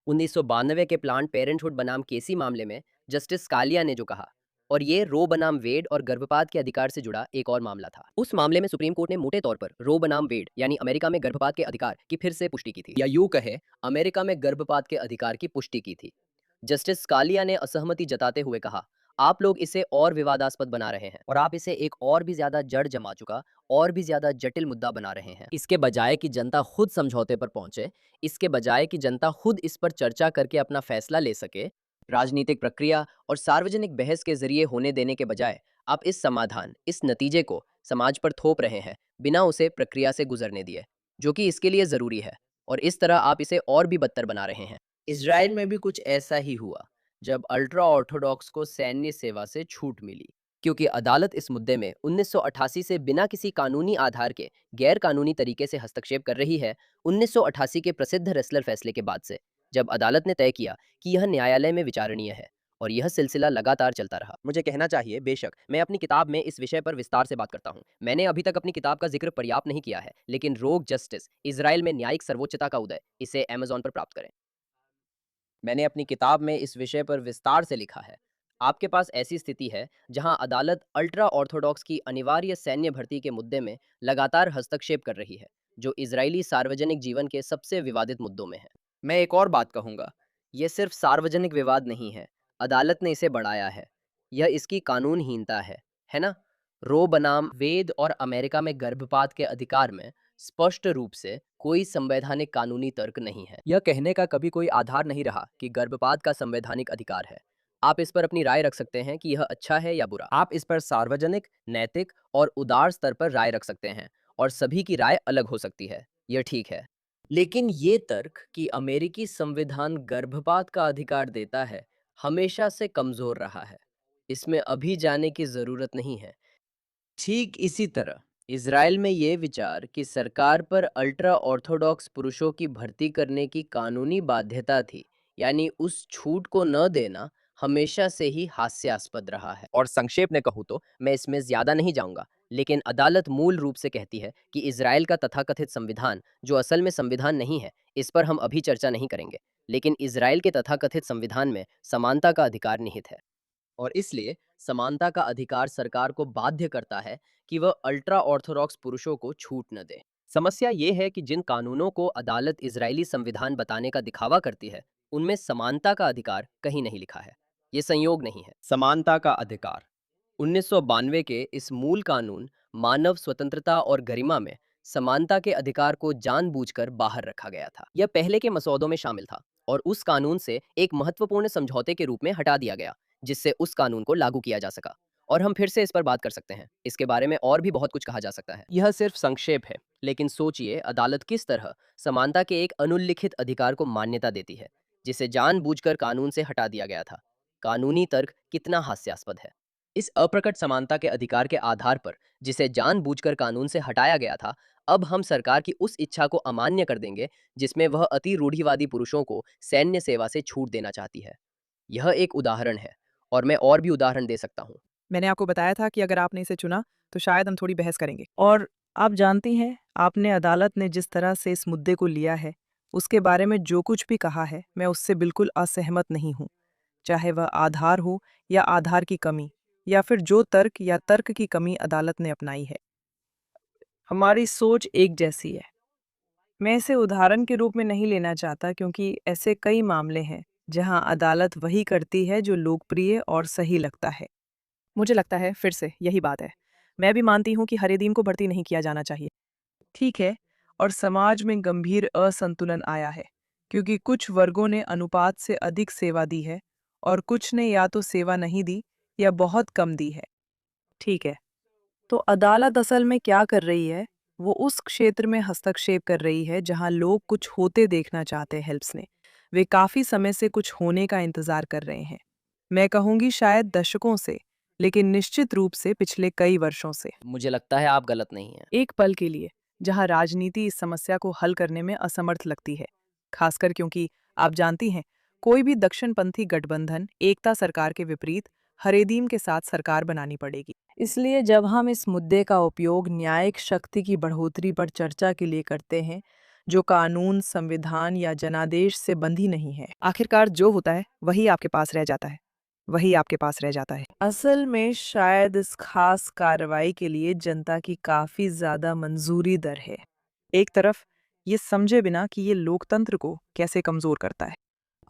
1992 के प्लान्ड पेरेंटहुड बनाम केसी मामले में जस्टिस कालिया ने जो कहा, और ये रो बनाम वेड और गर्भपात के अधिकार से जुड़ा एक और मामला था। उस मामले में सुप्रीम कोर्ट ने मोटे तौर पर रो बनाम वेड यानी अमेरिका में गर्भपात के अधिकार की फिर से पुष्टि की थी, या यूं कहे, अमेरिका में गर्भपात के अधिकार की पुष्टि की थी। जस्टिस कालिया ने असहमति जताते हुए कहा, आप लोग इसे और विवादास्पद बना रहे हैं और आप इसे एक और भी ज्यादा जड़ जमा चुका और भी ज्यादा जटिल मुद्दा बना रहे हैं। इसके बजाय कि जनता खुद समझौते पर पहुंचे, इसके बजाय कि जनता खुद इस पर चर्चा करके अपना फैसला ले सके, राजनीतिक प्रक्रिया और सार्वजनिक बहस के जरिए होने देने के बजाय आप इस समाधान, इस नतीजे को समाज पर थोप रहे हैं, बिना उसे प्रक्रिया से गुजरने दिए, जो कि इसके लिए जरूरी है। और इस तरह आप इसे और भी बदतर बना रहे हैं। इज़राइल में भी कुछ ऐसा ही हुआ, जब अल्ट्रा ऑर्थोडॉक्स को सैन्य सेवा से छूट मिली, क्योंकि अदालत इस मुद्दे में 1988 से बिना किसी कानूनी आधार के गैर कानूनी तरीके से हस्तक्षेप कर रही है। 1988 के प्रसिद्ध रेसलर फैसले के बाद से, जब अदालत ने तय किया कि यह न्यायालय में विचारणीय है, और यह सिलसिला लगातार चलता रहा। मुझे कहना चाहिए, बेशक मैं अपनी किताब में इस विषय पर विस्तार से बात करता हूँ। मैंने अभी तक अपनी किताब का जिक्र पर्याप्त नहीं किया है, लेकिन रोग जस्टिस, इजराइल में न्यायिक सर्वोच्चता का उदय, इसे अमेज़न पर प्राप्त करें। मैंने अपनी किताब में इस विषय पर विस्तार से लिखा है। आपके पास ऐसी स्थिति है जहां अदालत अल्ट्रा ऑर्थोडॉक्स की अनिवार्य सैन्य भर्ती के मुद्दे में लगातार हस्तक्षेप कर रही है, जो इजरायली सार्वजनिक जीवन के सबसे विवादित मुद्दों में है। मैं एक और बात कहूंगा, यह सिर्फ सार्वजनिक विवाद नहीं है, अदालत ने इसे बढ़ाया है। यह इसकी कानूनहीनता है ना? रो बनाम वेद और अमेरिका में गर्भपात के अधिकार में स्पष्ट रूप से कोई संवैधानिक कानूनी तर्क नहीं है। यह कहने का कभी कोई आधार नहीं रहा कि गर्भपात का संवैधानिक अधिकार है। आप इस पर अपनी राय रख सकते हैं कि यह अच्छा है या बुरा। आप इस पर सार्वजनिक, नैतिक और उदार स्तर पर राय रख सकते हैं, और सभी की राय अलग हो सकती है। यह ठीक है। लेकिन ये तर्क कि अमेरिकी संविधान गर्भपात का अधिकार देता है, हमेशा से कमजोर रहा है। इसमें अभी जाने की जरूरत नहीं है। ठीक इसी तरह इज़राइल में ये विचार कि सरकार पर अल्ट्रा ऑर्थोडॉक्स पुरुषों की भर्ती करने की कानूनी बाध्यता थी, यानी उस छूट को न देना हमेशा से ही हास्यास्पद रहा है। और संक्षेप में कहूँ तो मैं इसमें ज्यादा नहीं जाऊंगा, लेकिन अदालत मूल रूप से कहती है कि इजराइल का तथाकथित संविधान, जो असल में संविधान नहीं है, इस पर हम अभी चर्चा नहीं करेंगे, लेकिन इजराइल के तथाकथित संविधान में समानता का अधिकार निहित है। और इसलिए समानता का अधिकार सरकार को बाध्य करता है कि वह अल्ट्रा ऑर्थोडॉक्स पुरुषों को छूट न दे। समस्या ये है कि जिन कानूनों को अदालत इजरायली संविधान बताने का दिखावा करती है, उनमें समानता का अधिकार कहीं नहीं लिखा है। ये संयोग नहीं है। समानता का अधिकार 1992 के इस मूल कानून मानव स्वतंत्रता और गरिमा में समानता के अधिकार को जानबूझकर बाहर रखा गया था। यह पहले के मसौदों में शामिल था और उस कानून से एक महत्वपूर्ण समझौते के रूप में हटा दिया गया, जिससे उस कानून को लागू किया जा सका। और हम फिर से इस पर बात कर सकते हैं। इसके बारे में और भी बहुत कुछ कहा जा सकता है। यह सिर्फ संक्षेप है, लेकिन सोचिए अदालत किस तरह समानता के एक अनुल्लिखित अधिकार को मान्यता देती है, जिसे जानबूझकर कानून से हटा दिया गया था। कानूनी तर्क कितना हास्यास्पद है। इस अप्रकट समानता के अधिकार के आधार पर, जिसे जानबूझकर कानून से हटाया गया था, अब हम सरकार की उस इच्छा को अमान्य कर देंगे जिसमें वह अति रूढ़िवादी पुरुषों को सैन्य सेवा से छूट देना चाहती है। यह एक उदाहरण है, और मैं और भी उदाहरण दे सकता हूँ। मैंने आपको बताया था कि अगर आपने इसे चुना तो शायद हम थोड़ी बहस करेंगे। और आप जानती हैं, आपने अदालत ने जिस तरह से इस मुद्दे को लिया है, उसके बारे में जो कुछ भी कहा है, मैं उससे बिल्कुल असहमत नहीं हूँ। चाहे वह आधार हो या आधार की कमी, या फिर जो तर्क या तर्क की कमी अदालत ने अपनाई है, हमारी सोच एक जैसी है। मैं इसे उदाहरण के रूप में नहीं लेना चाहता क्योंकि ऐसे कई मामले हैं जहां अदालत वही करती है जो लोकप्रिय और सही लगता है। मुझे लगता है फिर से यही बात है। मैं भी मानती हूँ कि हरेदीन को भर्ती नहीं किया जाना चाहिए। ठीक है, और समाज में गंभीर असंतुलन आया है क्योंकि कुछ वर्गों ने अनुपात से अधिक सेवा दी है और कुछ ने या तो सेवा नहीं दी या बहुत कम दी है। ठीक है, तो अदालत असल में क्या कर रही है? वो उस क्षेत्र में हस्तक्षेप कर रही है जहां लोग कुछ होते देखना चाहते हैं। हेल्प्स ने वे काफी समय से कुछ होने का इंतजार कर रहे हैं। मैं कहूंगी शायद दशकों से, लेकिन निश्चित रूप से पिछले कई वर्षों से। मुझे लगता है आप गलत नहीं हैं। एक पल के लिए जहां राजनीति इस समस्या को हल करने में असमर्थ लगती है, खासकर क्योंकि आप जानती हैं, कोई भी दक्षिणपंथी गठबंधन एकता सरकार के विपरीत हरेदीम के साथ सरकार बनानी पड़ेगी। इसलिए जब हम इस मुद्दे का उपयोग न्यायिक शक्ति की बढ़ोतरी पर चर्चा के लिए करते हैं, जो कानून, संविधान या जनादेश से बंधी नहीं है, आखिरकार जो होता है वही आपके पास रह जाता है। वही आपके पास रह जाता है। असल में शायद इस खास कार्रवाई के लिए जनता की काफी ज्यादा मंजूरी दर है। एक तरफ ये समझे बिना कि ये लोकतंत्र को कैसे कमजोर करता है,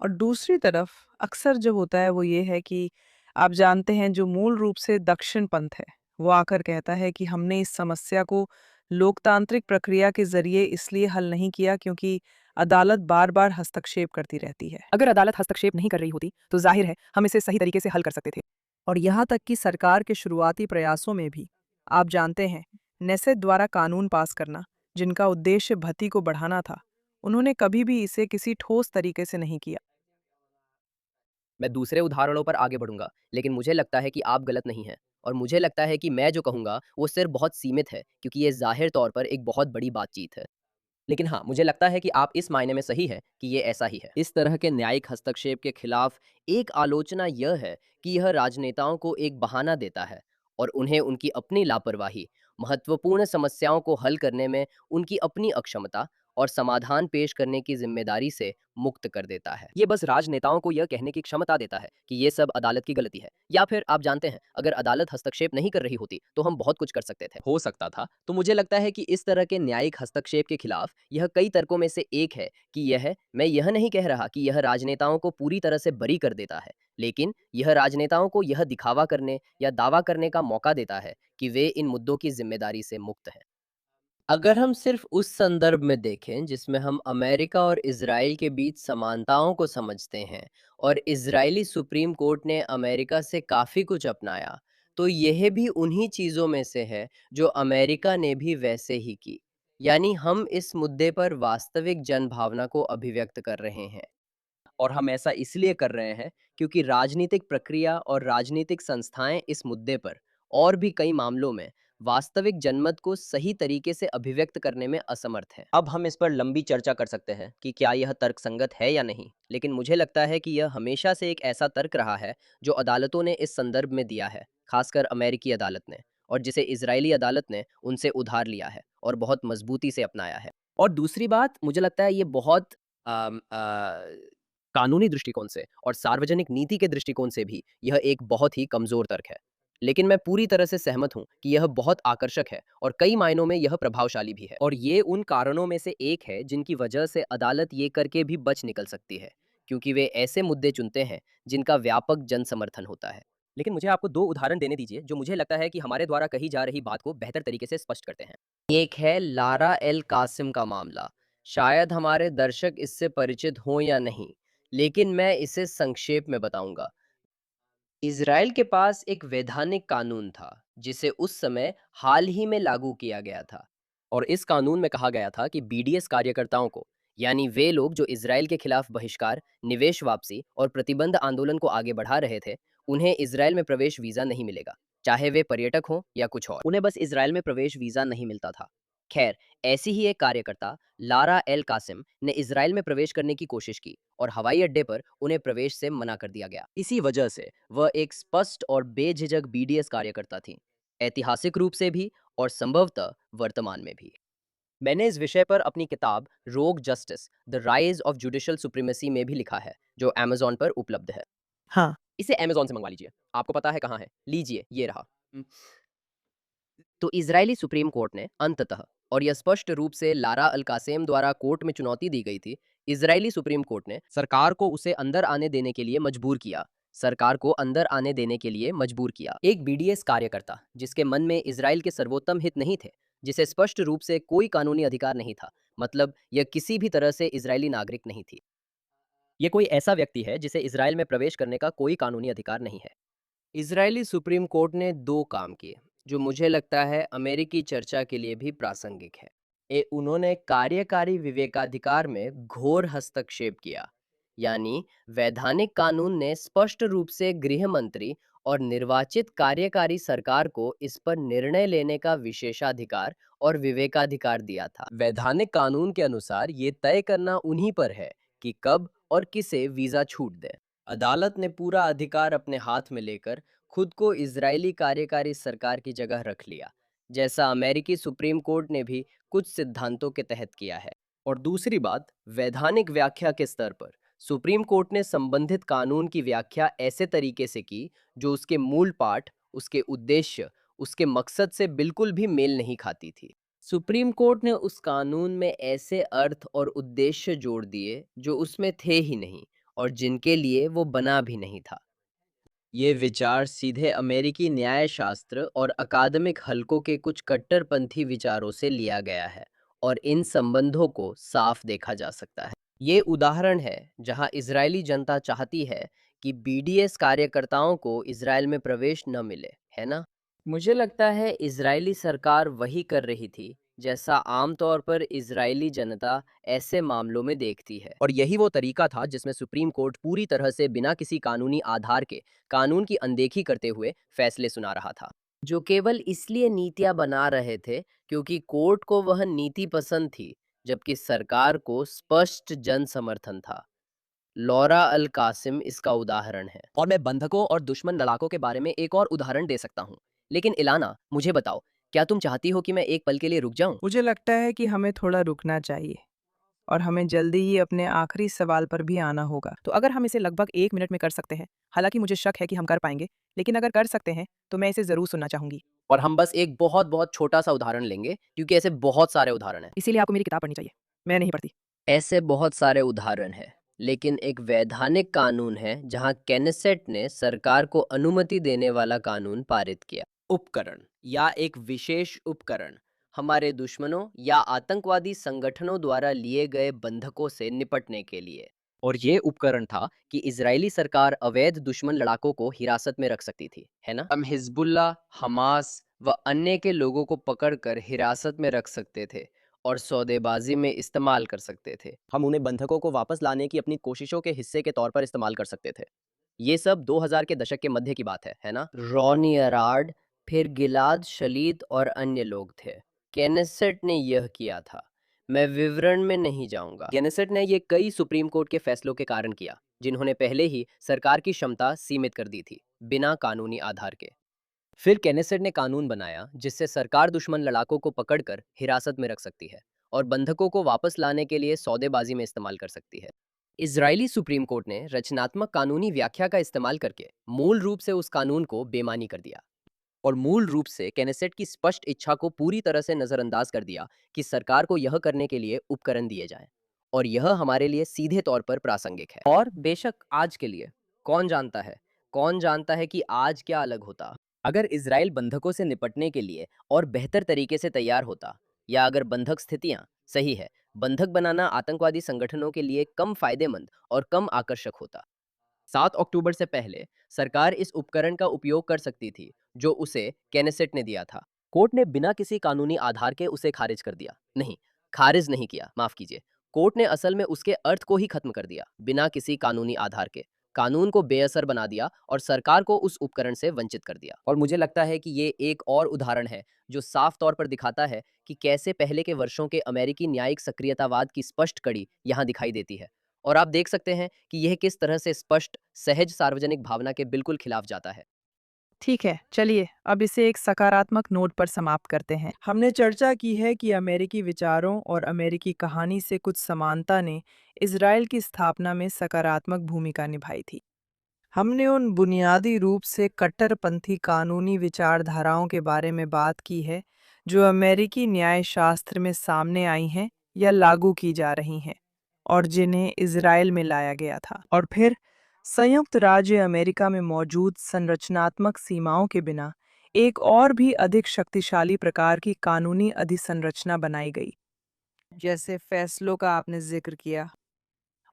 और दूसरी तरफ अक्सर जो होता है वो ये है कि आप जानते हैं, जो मूल रूप से दक्षिण पंथ है, वो आकर कहता है कि हमने इस समस्या को लोकतांत्रिक प्रक्रिया के जरिए इसलिए हल नहीं किया क्योंकि अदालत बार बार हस्तक्षेप करती रहती है। अगर अदालत हस्तक्षेप नहीं कर रही होती तो जाहिर है हम इसे सही तरीके से हल कर सकते थे। और यहाँ तक कि सरकार के शुरुआती प्रयासों में भी, आप जानते हैं, नेसेट द्वारा कानून पास करना, जिनका उद्देश्य भत्ती को बढ़ाना था, उन्होंने कभी भी इसे किसी ठोस तरीके से नहीं किया। मैं दूसरे उदाहरणों पर आगे बढ़ूंगा, लेकिन मुझे लगता है कि आप गलत नहीं हैं। और मुझे लगता है कि मैं जो कहूंगा वो सिर्फ बहुत सीमित है, क्योंकि ये जाहिर तौर पर एक बहुत बड़ी बातचीत है। लेकिन हाँ, मुझे लगता है कि आप इस मायने में सही है कि ये ऐसा ही है। इस तरह के न्यायिक हस्तक्षेप के खिलाफ एक आलोचना यह है कि यह राजनेताओं को एक बहाना देता है और उन्हें उनकी अपनी लापरवाही, महत्वपूर्ण समस्याओं को हल करने में उनकी अपनी अक्षमता और समाधान पेश करने की जिम्मेदारी से मुक्त कर देता है। ये बस राजनेताओं को यह कहने की क्षमता देता है कि ये सब अदालत की गलती है, या फिर आप जानते हैं, अगर अदालत हस्तक्षेप नहीं कर रही होती तो हम बहुत कुछ कर सकते थे, हो सकता था। तो मुझे लगता है कि इस तरह के न्यायिक हस्तक्षेप के खिलाफ यह कई तर्कों में से एक है कि मैं यह नहीं कह रहा कि यह राजनेताओं को पूरी तरह से बरी कर देता है, लेकिन यह राजनेताओं को यह दिखावा करने या दावा करने का मौका देता है कि वे इन मुद्दों की जिम्मेदारी से मुक्त हैं। अगर हम सिर्फ उस संदर्भ में देखें जिसमें हम अमेरिका और इजराइल के बीच समानताओं को समझते हैं, और इजरायली सुप्रीम कोर्ट ने अमेरिका से काफ़ी कुछ अपनाया, तो यह भी उन्हीं चीज़ों में से है जो अमेरिका ने भी वैसे ही की। यानी हम इस मुद्दे पर वास्तविक जनभावना को अभिव्यक्त कर रहे हैं, और हम ऐसा इसलिए कर रहे हैं क्योंकि राजनीतिक प्रक्रिया और राजनीतिक संस्थाएं इस मुद्दे पर और भी कई मामलों में वास्तविक जनमत को सही तरीके से अभिव्यक्त करने में असमर्थ हैं। अब हम इस पर लंबी चर्चा कर सकते हैं कि क्या यह तर्कसंगत है या नहीं, लेकिन मुझे लगता है कि यह हमेशा से एक ऐसा तर्क रहा है जो अदालतों ने इस संदर्भ में दिया है, खासकर अमेरिकी अदालत ने, और जिसे इजरायली अदालत ने उनसे उधार लिया है और बहुत मजबूती से अपनाया है। और दूसरी बात, मुझे लगता है ये बहुत कानूनी दृष्टिकोण से और सार्वजनिक नीति के दृष्टिकोण से भी यह एक बहुत ही कमजोर तर्क है। लेकिन मैं पूरी तरह से सहमत हूं कि यह बहुत आकर्षक है और कई मायनों में यह प्रभावशाली भी है, और ये उन कारणों में से एक है जिनकी वजह से अदालत ये करके भी बच निकल सकती है, क्योंकि वे ऐसे मुद्दे चुनते हैं जिनका व्यापक जन समर्थन होता है। लेकिन मुझे आपको 2 उदाहरण देने दीजिए जो मुझे लगता है कि हमारे द्वारा कही जा रही बात को बेहतर तरीके से स्पष्ट करते हैं। एक है लारा एल कासिम का मामला। शायद हमारे दर्शक इससे परिचित हों या नहीं, लेकिन मैं इसे संक्षेप में बताऊंगा। इज़राइल के पास एक वैधानिक कानून था, जिसे उस समय हाल ही में लागू किया गया था। और इस कानून में कहा गया था कि बीडीएस कार्यकर्ताओं को, यानी वे लोग जो इज़राइल के खिलाफ बहिष्कार, निवेश वापसी और प्रतिबंध आंदोलन को आगे बढ़ा रहे थे, उन्हें इज़राइल में प्रवेश वीज़ा नहीं मिलेगा, चाहे वे पर्यटक हों या कुछ और। उन्हें बस इज़राइल में प्रवेश वीज़ा नहीं मिलता था। खैर, ऐसी ही एक कार्यकर्ता लारा एल कासिम ने इज़राइल में प्रवेश करने की कोशिश की और हवाई अड्डे पर उन्हें प्रवेश से मना कर दिया गया। इसी वजह से वह एक स्पष्ट और बेझिझक बीडीएस कार्यकर्ता थी, ऐतिहासिक रूप से भी और संभवतः वर्तमान में भी। मैंने इस विषय पर अपनी किताब रोग justice the rise of judicial supremacy में भी लिखा है, जो अमेज़न पर उपलब्ध है। हाँ, इसे अमेज़न से मंगवा लीजिए, आपको पता है कहाँ है, लीजिए ये रहा। तो इजरायली सुप्रीम कोर्ट ने अंततः, और यह स्पष्ट रूप से लारा अल कासेम द्वारा कोर्ट में चुनौती दी गई थी, इजरायली सुप्रीम कोर्ट ने सरकार को उसे अंदर आने देने के लिए मजबूर किया। सरकार को अंदर आने देने के लिए मजबूर किया। एक बीडीएस कार्यकर्ता जिसके मन में इजराइल के सर्वोत्तम हित नहीं थे, जिसे स्पष्ट रूप से कोई कानूनी अधिकार नहीं था, मतलब यह किसी भी तरह से इजरायली नागरिक नहीं थी। यह कोई ऐसा व्यक्ति है जिसे इजराइल में प्रवेश करने का कोई कानूनी अधिकार नहीं है। इजरायली सुप्रीम कोर्ट ने 2 काम किए, जो मुझे लगता है अमेरिकी चर्चा के लिए भी प्रासंगिक है। उन्होंने कार्यकारी विवेकाधिकार में घोर हस्तक्षेप किया, यानी वैधानिक कानून ने स्पष्ट रूप से गृह मंत्री और निर्वाचित कार्यकारी सरकार को इस पर निर्णय लेने का विशेषाधिकार और विवेकाधिकार दिया था। वैधानिक कानून के अनुसार ये तय करना उन्हीं पर है कि कब और किसे वीजा छूट दें। अदालत ने पूरा अधिकार अपने हाथ में लेकर खुद को इजरायली कार्यकारी सरकार की जगह रख लिया, जैसा अमेरिकी सुप्रीम कोर्ट ने भी कुछ सिद्धांतों के तहत किया है। और दूसरी बात, वैधानिक व्याख्या के स्तर पर सुप्रीम कोर्ट ने संबंधित कानून की व्याख्या ऐसे तरीके से की जो उसके मूल पाठ, उसके उद्देश्य, उसके मकसद से बिल्कुल भी मेल नहीं खाती थी। सुप्रीम कोर्ट ने उस कानून में ऐसे अर्थ और उद्देश्य जोड़ दिए जो उसमें थे ही नहीं और जिनके लिए वो बना भी नहीं था। ये विचार सीधे अमेरिकी न्यायशास्त्र और अकादमिक हलकों के कुछ कट्टरपंथी विचारों से लिया गया है और इन संबंधों को साफ देखा जा सकता है। ये उदाहरण है जहां इजरायली जनता चाहती है कि बीडीएस कार्यकर्ताओं को इजरायल में प्रवेश न मिले, है ना? मुझे लगता है इजरायली सरकार वही कर रही थी जैसा आमतौर पर इजरायली जनता ऐसे मामलों में देखती है, और यही वो तरीका था जिसमें सुप्रीम कोर्ट पूरी तरह से बिना किसी कानूनी आधार के कानून की अनदेखी करते हुए फैसले सुना रहा था, जो केवल इसलिए नीतियां बना रहे थे क्योंकि कोर्ट को वह नीति पसंद थी, जबकि सरकार को स्पष्ट जन समर्थन था। लौरा अल कासिम इसका उदाहरण है, और मैं बंधकों और दुश्मन लड़ाकों के बारे में एक और उदाहरण दे सकता हूँ। लेकिन इलाना, मुझे बताओ, क्या तुम चाहती हो कि मैं एक पल के लिए रुक जाऊं? मुझे लगता है कि हमें थोड़ा रुकना चाहिए और हमें जल्दी ही अपने आखिरी सवाल पर भी आना होगा। तो अगर हम इसे लगभग 1 मिनट में कर सकते हैं, हालांकि मुझे शक है कि हम कर पाएंगे, लेकिन अगर कर सकते हैं तो मैं इसे ज़रूर सुनना चाहूंगी। और हम बस एक बहुत बहुत छोटा सा उदाहरण लेंगे, क्योंकि ऐसे बहुत सारे उदाहरण हैं। इसीलिए आपको मेरी किताब पढ़नी चाहिए। मैं नहीं पढ़ती। ऐसे बहुत सारे उदाहरण हैं, लेकिन एक वैधानिक कानून है जहां केनेसेट ने सरकार को अनुमति देने वाला कानून पारित किया। उपकरण या एक विशेष उपकरण हमारे दुश्मनों या आतंकवादी संगठनों द्वारा लिए गए बंधकों से निपटने के लिए। और ये उपकरण था कि इजरायली सरकार अवैध दुश्मन लड़ाकों को हिरासत में रख सकती थी, है ना? हम हिजबुल्ला, हमास व अन्य के लोगों को पकड़कर हिरासत में रख सकते थे और सौदेबाजी में इस्तेमाल कर सकते थे। हम उन्हें बंधकों को वापस लाने की अपनी कोशिशों के हिस्से के तौर पर इस्तेमाल कर सकते थे। ये सब 2000 के दशक के मध्य की बात है ना? रॉनी अराड, फिर गिलाद, शलीद और अन्य लोग थे। केनेसेट ने यह किया था। मैं विवरण में नहीं जाऊंगा। केनेसेट ने यह कई सुप्रीम कोर्ट के फैसलों के कारण किया, जिन्होंने पहले ही सरकार की क्षमता सीमित कर दी थी, बिना कानूनी आधार के। फिर केनेसेट ने कानून बनाया जिससे सरकार दुश्मन लड़ाकों को पकड़कर हिरासत में रख सकती है और बंधकों को वापस लाने के लिए सौदेबाजी में इस्तेमाल कर सकती है। इजरायली सुप्रीम कोर्ट ने रचनात्मक कानूनी व्याख्या का इस्तेमाल करके मूल रूप से उस कानून को बेमानी कर दिया और मूल रूप से केनेसेट की स्पष्ट इच्छा को पूरी तरह से नजरअंदाज कर दिया कि सरकार को यह करने के लिए उपकरण दिए जाएं। और यह हमारे लिए सीधे तौर पर प्रासंगिक है और बेशक आज के लिए। कौन जानता है कि आज क्या अलग होता अगर इजराइल बंधकों से निपटने के लिए और बेहतर तरीके से तैयार होता, या अगर बंधक स्थितियां सही है, बंधक बनाना आतंकवादी संगठनों के लिए कम फायदेमंद और कम आकर्षक होता। 7 अक्टूबर से पहले सरकार इस उपकरण का उपयोग कर सकती थी जो उसे केनेसेट ने दिया था। कोर्ट ने बिना किसी कानूनी आधार के उसे खारिज कर दिया। नहीं, खारिज नहीं किया, माफ कीजिए। कोर्ट ने असल में उसके अर्थ को ही खत्म कर दिया, बिना किसी कानूनी आधार के। कानून को बेअसर बना दिया और सरकार को उस उपकरण से वंचित कर दिया। और मुझे लगता है कि ये एक और उदाहरण है जो साफ तौर पर दिखाता है कि कैसे पहले के वर्षों के अमेरिकी न्यायिक सक्रियतावाद की स्पष्ट कड़ी यहाँ दिखाई देती है। और आप देख सकते हैं कि यह किस तरह से स्पष्ट, सहज सार्वजनिक भावना के बिल्कुल खिलाफ जाता है। ठीक है, चलिए अब इसे एक सकारात्मक नोट पर समाप्त करते हैं। हमने चर्चा की है कि अमेरिकी विचारों और अमेरिकी कहानी से कुछ समानता ने इज़राइल की स्थापना में सकारात्मक भूमिका निभाई थी। हमने उन बुनियादी रूप से कट्टरपंथी कानूनी विचारधाराओं के बारे में बात की है जो अमेरिकी न्यायशास्त्र में सामने आई हैं या लागू की जा रही हैं और जिन्हें इज़राइल में लाया गया था। और फिर संयुक्त राज्य अमेरिका में मौजूद संरचनात्मक सीमाओं के बिना एक और भी अधिक शक्तिशाली प्रकार की कानूनी अधिसंरचना बनाई गई, जैसे फैसलों का आपने जिक्र किया।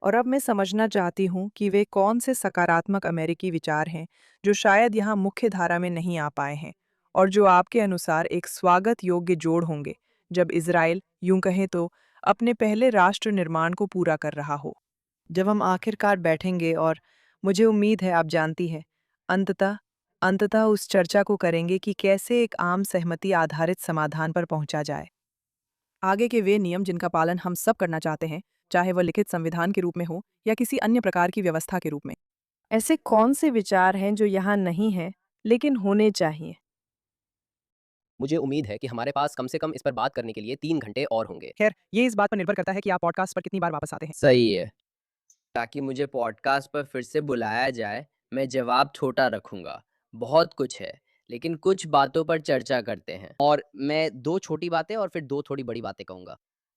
और अब मैं समझना चाहती हूँ कि वे कौन से सकारात्मक अमेरिकी विचार हैं जो शायद यहाँ मुख्य धारा में नहीं आ पाए हैं और जो आपके अनुसार एक स्वागत योग्य जोड़ होंगे जब इज़राइल, यूं कहें तो, अपने पहले राष्ट्र निर्माण को पूरा कर रहा हो। जब हम आखिरकार बैठेंगे और मुझे उम्मीद है आप जानती हैं, अंततः अंततः उस चर्चा को करेंगे कि कैसे एक आम सहमति आधारित समाधान पर पहुंचा जाए। आगे के वे नियम जिनका पालन हम सब करना चाहते हैं, चाहे वह लिखित संविधान के रूप में हो या किसी अन्य प्रकार की व्यवस्था के रूप में। ऐसे कौन से विचार हैं जो यहाँ नहीं हैं लेकिन होने चाहिए? मुझे उम्मीद है कि हमारे पास कम से कम इस पर बात करने के लिए 3 घंटे और होंगे। खैर, ये इस बात पर निर्भर करता है कि आप पॉडकास्ट पर कितनी बार वापस आते हैं। सही है। ताकि मुझे पॉडकास्ट पर फिर से बुलाया जाए, मैं जवाब छोटा रखूंगा। बहुत कुछ है, लेकिन कुछ बातों पर चर्चा करते हैं और मैं 2 छोटी बातें और फिर 2 थोड़ी बड़ी बातें कहूंगा।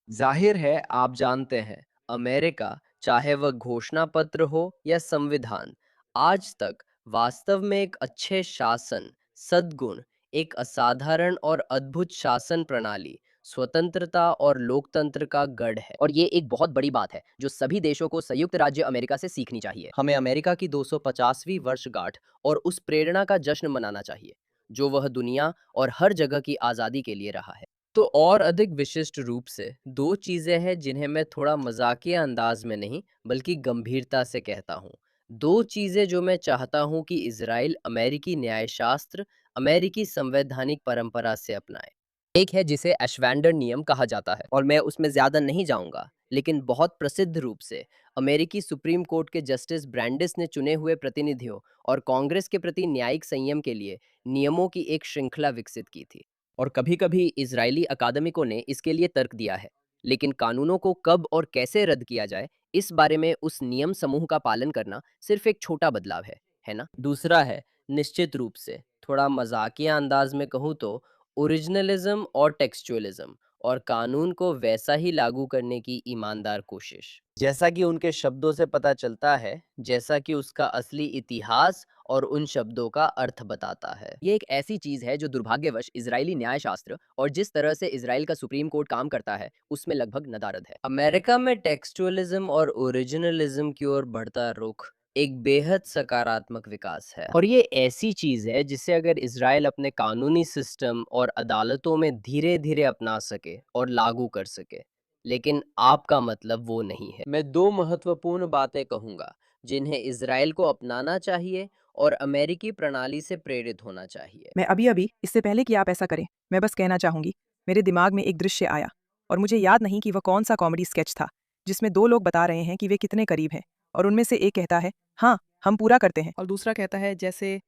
जाहिर है आप जानते हैं, अमेरिका, चाहे वह घोषणा पत्र हो या संविधान, आज तक वास्तव में एक अच्छे शासन, सद्गुण, एक असाधारण और अद्भुत शासन प्रणाली, स्वतंत्रता और लोकतंत्र का गढ़ है। और ये एक बहुत बड़ी बात है जो सभी देशों को संयुक्त राज्य अमेरिका से सीखनी चाहिए। हमें अमेरिका की 250वीं वर्षगांठ और उस प्रेरणा का जश्न मनाना चाहिए जो वह दुनिया और हर जगह की आज़ादी के लिए रहा है। तो और अधिक विशिष्ट रूप से 2 चीज़ें हैं जिन्हें मैं थोड़ा मजाकिया अंदाज में नहीं बल्कि गंभीरता से कहता हूँ। 2 चीज़ें जो मैं चाहता हूँ कि इज़राइल अमेरिकी न्यायशास्त्र, अमेरिकी संवैधानिक परंपरा से अपनाए। एक है जिसे एशवेंडर नियम कहा जाता है और मैं उसमें ज़्यादा नहीं जाऊंगा, लेकिन बहुत प्रसिद्ध रूप से अमेरिकी सुप्रीम कोर्ट के जस्टिस ब्रैंडिस ने चुने हुए प्रतिनिधियों और कांग्रेस के प्रति न्यायिक संयम के लिए नियमों की एक श्रृंखला विकसित की थी। और कभी-कभी इजरायली अकादमिकों ने इसके लिए तर्क दिया है, लेकिन कानूनों को कब और कैसे रद्द किया जाए, इस बारे में उस नियम समूह का पालन करना सिर्फ एक छोटा बदलाव है ना? दूसरा है, निश्चित रूप से, थोड़ा मजाकिया अंदाज में कहूँ तो, ओरिजिनलिज्म और टेक्सचुअलिज्म और कानून को वैसा ही लागू करने की ईमानदार कोशिश। जैसा कि उनके शब्दों से पता चलता है, जैसा कि उसका असली इतिहास और उन शब्दों का अर्थ बताता है। ये एक ऐसी चीज है जो दुर्भाग्यवश इजरायली न्यायशास्त्र और जिस तरह से इजराइल का सुप्रीम कोर्ट काम करता है, उसमें लगभग नदारद है। अमेरिका में टेक्सचुअलिज्म और ओरिजिनलिज्म की ओर बढ़ता रुख एक बेहद सकारात्मक विकास है और ये ऐसी चीज है जिसे अगर इजराइल अपने कानूनी सिस्टम और अदालतों में धीरे धीरे अपना सके और लागू कर सके, लेकिन आपका मतलब वो नहीं है। मैं 2 महत्वपूर्ण बातें कहूंगा जिन्हें इजराइल को अपनाना चाहिए और अमेरिकी प्रणाली से प्रेरित होना चाहिए। मैं अभी-अभी, इससे पहले कि आप ऐसा करें, मैं बस कहना चाहूँगी, मेरे दिमाग में एक दृश्य आया और मुझे याद नहीं कि वह कौन-सा कॉमेडी स्केच था, जिसमें 2 लोग बता रहे हैं कि वे कितने करीब हैं और उनमें से एक कहता है, "हाँ, हम पूरा करते हैं" और दूसरा कहता है, "जैसे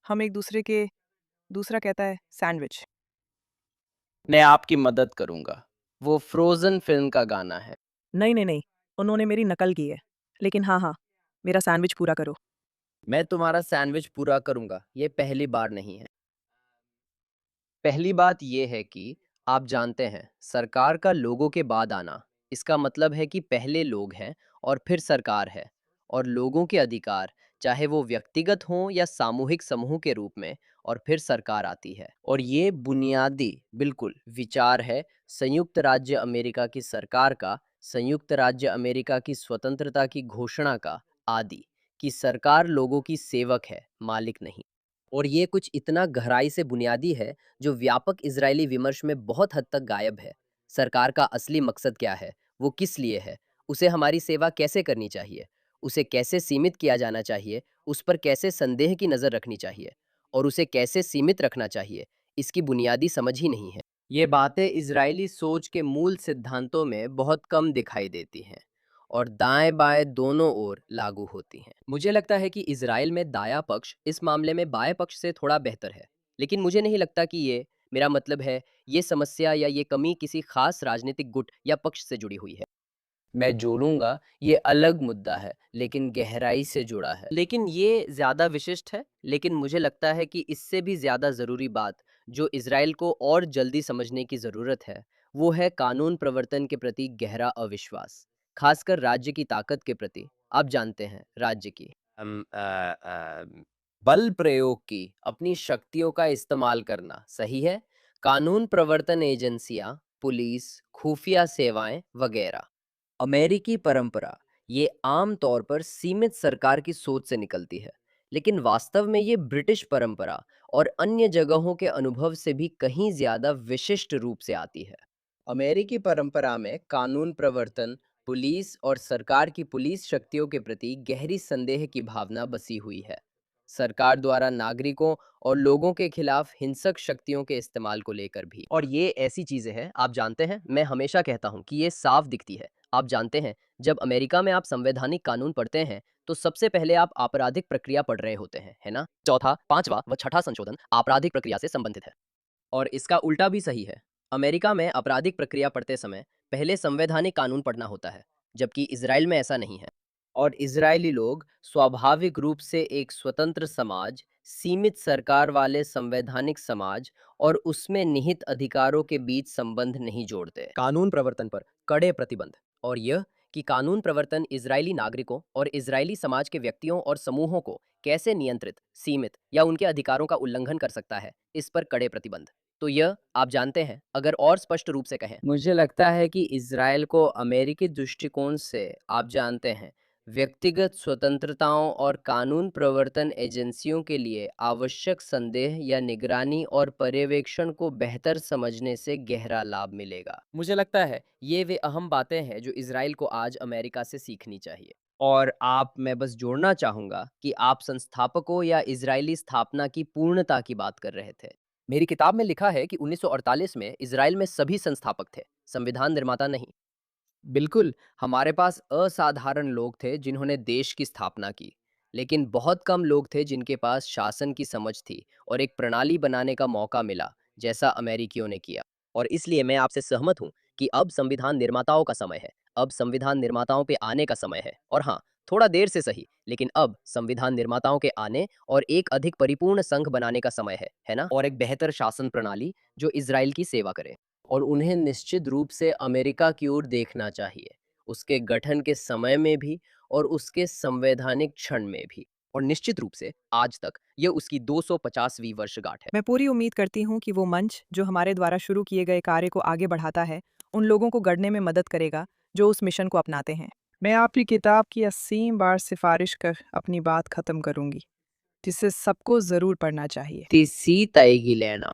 हम एक दूसरे के" दूसरा कहता है, "सैंडविच।" मैं आपकी मदद करूंगा। वो फ्रोजन फिल्म का गाना है। नहीं, नहीं, नहीं, उन्होंने मेरी नकल की है। लेकिन हाँ, हाँ, मेरा सैंडविच पूरा करो। मैं तुम्हारा सैंडविच पूरा करूंगा, ये पहली बार नहीं है। पहली बात ये है कि आप जानते हैं, सरकार का लोगों के बाद आना, इसका मतलब है कि पहले लोग हैं और फिर सरकार है। और लोगों के अधिकार, चाहे वो व्यक्तिगत हों या सामूहिक समूह के रूप में, और फिर सरकार आती है। और ये बुनियादी बिल्कुल विचार है संयुक्त राज्य अमेरिका की सरकार का, संयुक्त राज्य अमेरिका की स्वतंत्रता की घोषणा का आदि, कि सरकार लोगों की सेवक है, मालिक नहीं। और ये कुछ इतना गहराई से बुनियादी है जो व्यापक इजरायली विमर्श में बहुत हद तक गायब है। सरकार का असली मकसद क्या है, वो किस लिए है, उसे हमारी सेवा कैसे करनी चाहिए, उसे कैसे सीमित किया जाना चाहिए, उस पर कैसे संदेह की नज़र रखनी चाहिए, और उसे कैसे सीमित रखना चाहिए, इसकी बुनियादी समझ ही नहीं है। ये बातें इजरायली सोच के मूल सिद्धांतों में बहुत कम दिखाई देती हैं और दाएं बाएं दोनों ओर लागू होती हैं। मुझे लगता है कि इजराइल में दाया पक्ष इस मामले में बाएं पक्ष से थोड़ा बेहतर है, लेकिन मुझे नहीं लगता कि ये, मेरा मतलब है, ये समस्या या ये कमी किसी खास राजनीतिक गुट या पक्ष से जुड़ी हुई है। मैं जोड़ूंगा, ये अलग मुद्दा है लेकिन गहराई से जुड़ा है, लेकिन ये ज़्यादा विशिष्ट है। लेकिन मुझे लगता है कि इससे भी ज़्यादा ज़रूरी बात जो इजराइल को और जल्दी समझने की ज़रूरत है, वो है कानून प्रवर्तन के प्रति गहरा अविश्वास, खासकर राज्य की ताकत के प्रति। आप जानते हैं, राज्य की बल प्रयोग की, अपनी शक्तियों का इस्तेमाल करना सही है। कानून प्रवर्तन एजेंसियां, पुलिस, खुफिया सेवाएं वगैरह, अमेरिकी परंपरा, ये आम तौर पर सीमित सरकार की सोच से निकलती है, लेकिन वास्तव में ये ब्रिटिश परंपरा और अन्य जगहों के अनुभव से भी कहीं ज्यादा विशिष्ट रूप से आती है। अमेरिकी परंपरा में कानून प्रवर्तन, पुलिस और सरकार की पुलिस शक्तियों के प्रति गहरी संदेह की भावना बसी हुई है। सरकार द्वारा नागरिकों और लोगों के खिलाफ हिंसक शक्तियों के इस्तेमाल को लेकर भी। और ये ऐसी चीजें हैं, आप जानते हैं, मैं हमेशा कहता हूं कि ये साफ दिखती है। आप जानते हैं, जब अमेरिका में आप संवैधानिक कानून पढ़ते हैं तो सबसे पहले आप आपराधिक प्रक्रिया पढ़ रहे होते हैं, है ना? चौथा, पांचवा व छठा संशोधन आपराधिक प्रक्रिया से संबंधित है। और इसका उल्टा भी सही है। अमेरिका में आपराधिक प्रक्रिया पढ़ते समय पहले संवैधानिक कानून पढ़ना होता है, जबकि इजराइल में ऐसा नहीं है। और इजरायली लोग स्वाभाविक रूप से एक स्वतंत्र समाज, सीमित सरकार वाले संवैधानिक समाज और उसमें निहित अधिकारों के बीच संबंध नहीं जोड़ते। कानून प्रवर्तन पर कड़े प्रतिबंध, और यह कि कानून प्रवर्तन इजरायली नागरिकों और इजरायली समाज के व्यक्तियों और समूहों को कैसे नियंत्रित, सीमित या उनके अधिकारों का उल्लंघन कर सकता है, इस पर कड़े प्रतिबंध। तो यह, आप जानते हैं, अगर और स्पष्ट रूप से कहें, मुझे लगता है कि इजराइल को अमेरिकी दृष्टिकोण से, आप जानते हैं, व्यक्तिगत स्वतंत्रताओं और कानून प्रवर्तन एजेंसियों के लिए आवश्यक संदेह या निगरानी और पर्यवेक्षण को बेहतर समझने से गहरा लाभ मिलेगा। मुझे लगता है ये वे अहम बातें हैं जो इजराइल को आज अमेरिका से सीखनी चाहिए। और मैं बस जोड़ना चाहूंगा कि आप संस्थापकों या इजरायली स्थापना की पूर्णता की बात कर रहे थे। मेरी किताब में लिखा है कि 1948 में इजराइल में सभी संस्थापक थे, संविधान निर्माता नहीं। बिल्कुल, हमारे पास असाधारण लोग थे जिन्होंने देश की स्थापना की, लेकिन बहुत कम लोग थे जिनके पास शासन की समझ थी और एक प्रणाली बनाने का मौका मिला, जैसा अमेरिकियों ने किया। और इसलिए मैं आपसे सहमत हूँ कि अब संविधान निर्माताओं का समय है। अब संविधान निर्माताओं पे आने का समय है। और हाँ, थोड़ा देर से सही, लेकिन अब संविधान निर्माताओं के आने और एक अधिक परिपूर्ण संघ बनाने का समय है ना? और एक बेहतर शासन प्रणाली जो इजराइल की सेवा करे। और उन्हें निश्चित रूप से अमेरिका की ओर देखना चाहिए, उसके गठन के समय में भी और उसके संवैधानिक क्षण में भी। और निश्चित रूप से आज तक यह उसकी 250वीं वर्षगांठ है। मैं पूरी उम्मीद करती हूँ कि वो मंच, जो हमारे द्वारा शुरू किए गए कार्य को आगे बढ़ाता है, उन लोगों को गढ़ने में मदद करेगा, जो उस मिशन को अपनाते हैं। मैं आपकी किताब की 80 बार सिफारिश कर अपनी बात खत्म करूंगी, जिसे सबको जरूर पढ़ना चाहिए। ती सी ताईगी लेना